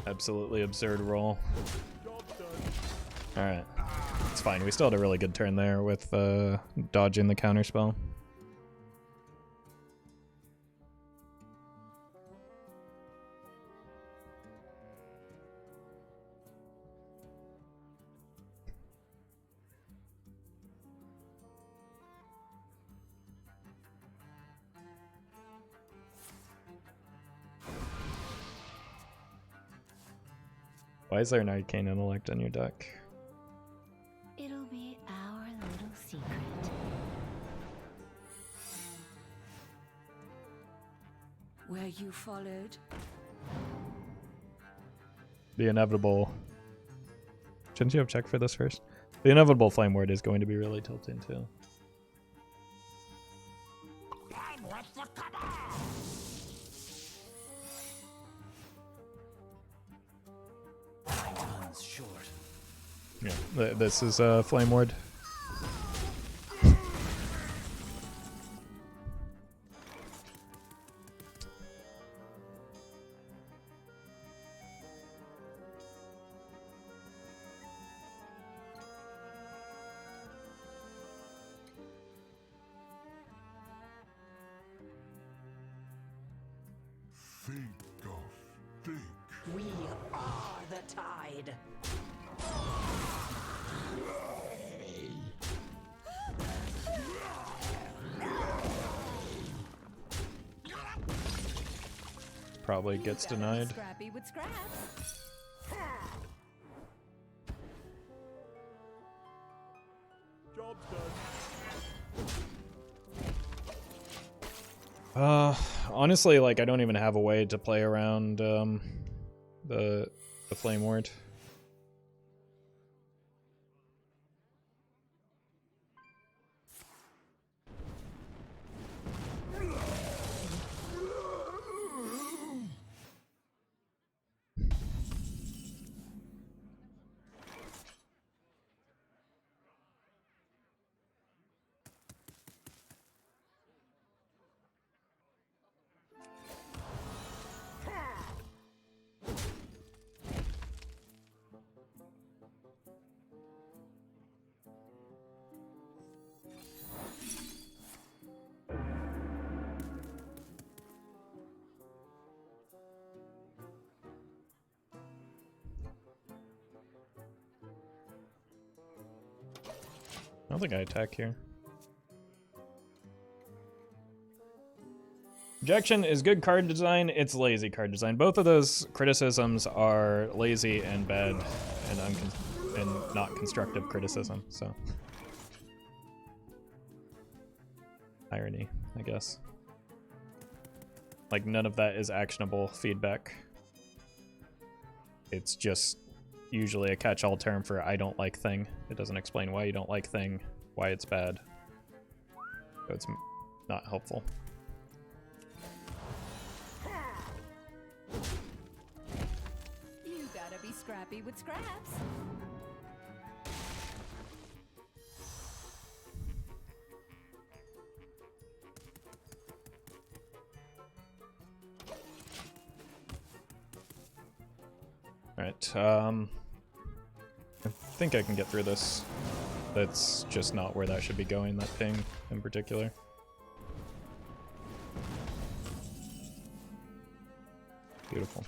Absolutely absurd roll. Alright. It's fine. We still had a really good turn there with dodging the counterspell. Why is there an Arcane Intellect on your deck? It'll be our little secret. Where you followed? The inevitable... Shouldn't you have checked for this first? The inevitable Flame Ward is going to be really tilting too. Yeah, this is Flame Ward. Think, Goth, think. We are the tide. Probably gets denied. Scrappy with scraps. Job's done. Honestly, like I don't even have a way to play around the Flame Ward. don't think I attack here. Objection is good card design, it's lazy card design. Both of those criticisms are lazy and bad and not constructive criticism, so. Irony, I guess. Like, none of that is actionable feedback. It's just usually a catch-all term for I don't like thing. It doesn't explain why you don't like thing, why it's bad. So it's not helpful. You gotta be scrappy with scraps. Alright, I think I can get through this. That's just not where that should be going, that ping in particular. Beautiful.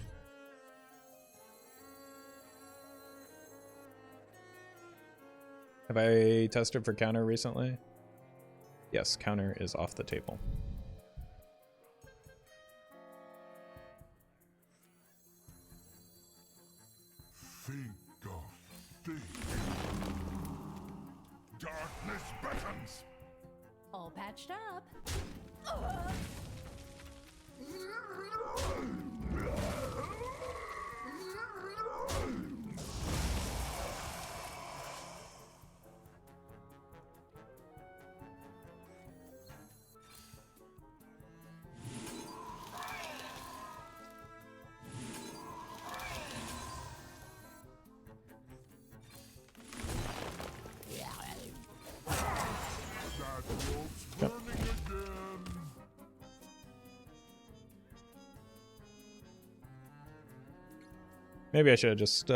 Have I tested for counter recently? Yes, counter is off the table. Think of things. Darkness beckons. All patched up. Maybe I should have just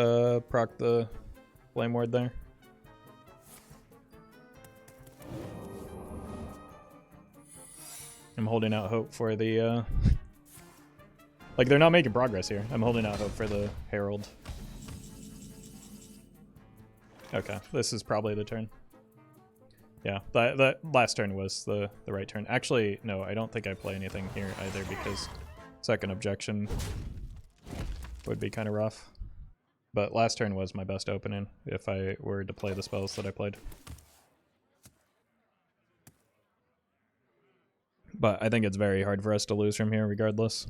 proc the Flame Ward there. I'm holding out hope for the like, they're not making progress here. I'm holding out hope for the Herald. Okay, this is probably the turn. Yeah, that last turn was the right turn. Actually, no, I don't think I play anything here either because second objection would be kind of rough. But last turn was my best opening if I were to play the spells that I played. But I think it's very hard for us to lose from here regardless.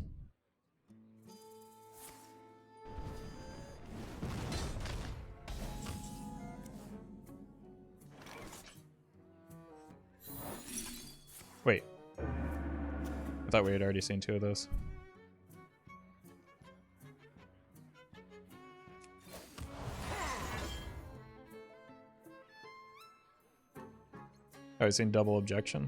Wait. I thought we had already seen two of those. Oh, I've seen double objection.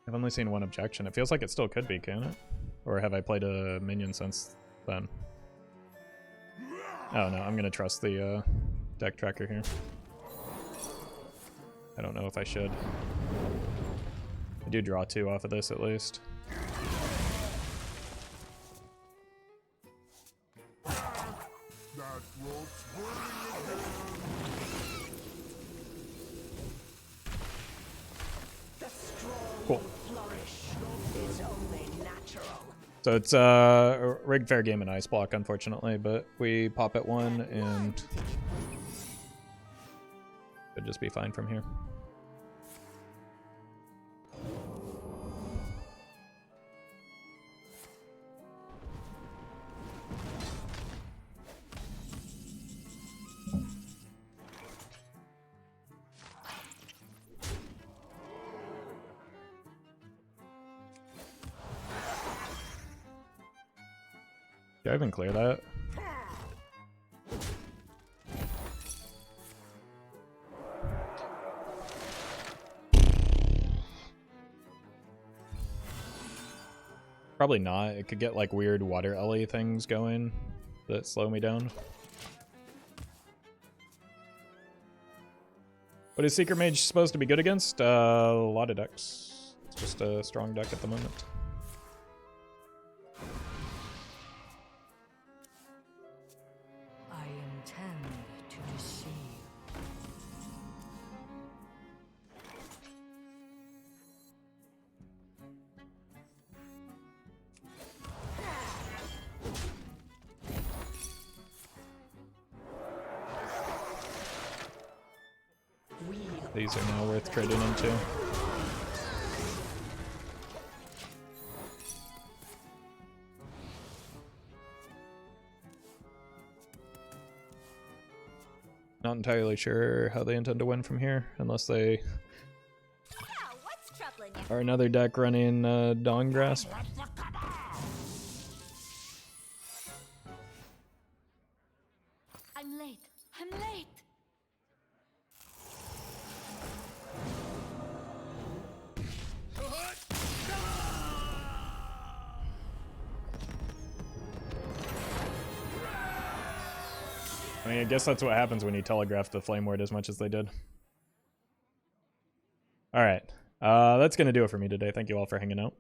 I've only seen one objection. It feels like it still could be, can it? Or have I played a minion since then? Oh no, I'm gonna trust the deck tracker here. I don't know if I should. I do draw two off of this at least. Cool. So it's rigged fair game and ice block, unfortunately, but we pop at one and should just be fine from here. Did I even clear that? Probably not. It could get like weird water ellie things going that slow me down. What is Secret Mage supposed to be good against? A lot of decks. It's just a strong deck at the moment. I intend to deceive. These are now worth trading into. Not entirely sure how they intend to win from here, unless they What's troubling you? are another deck running Dawn Grasp. I'm late. I'm late. I mean, I guess that's what happens when you telegraph the Flame Ward as much as they did. Alright, that's going to do it for me today. Thank you all for hanging out.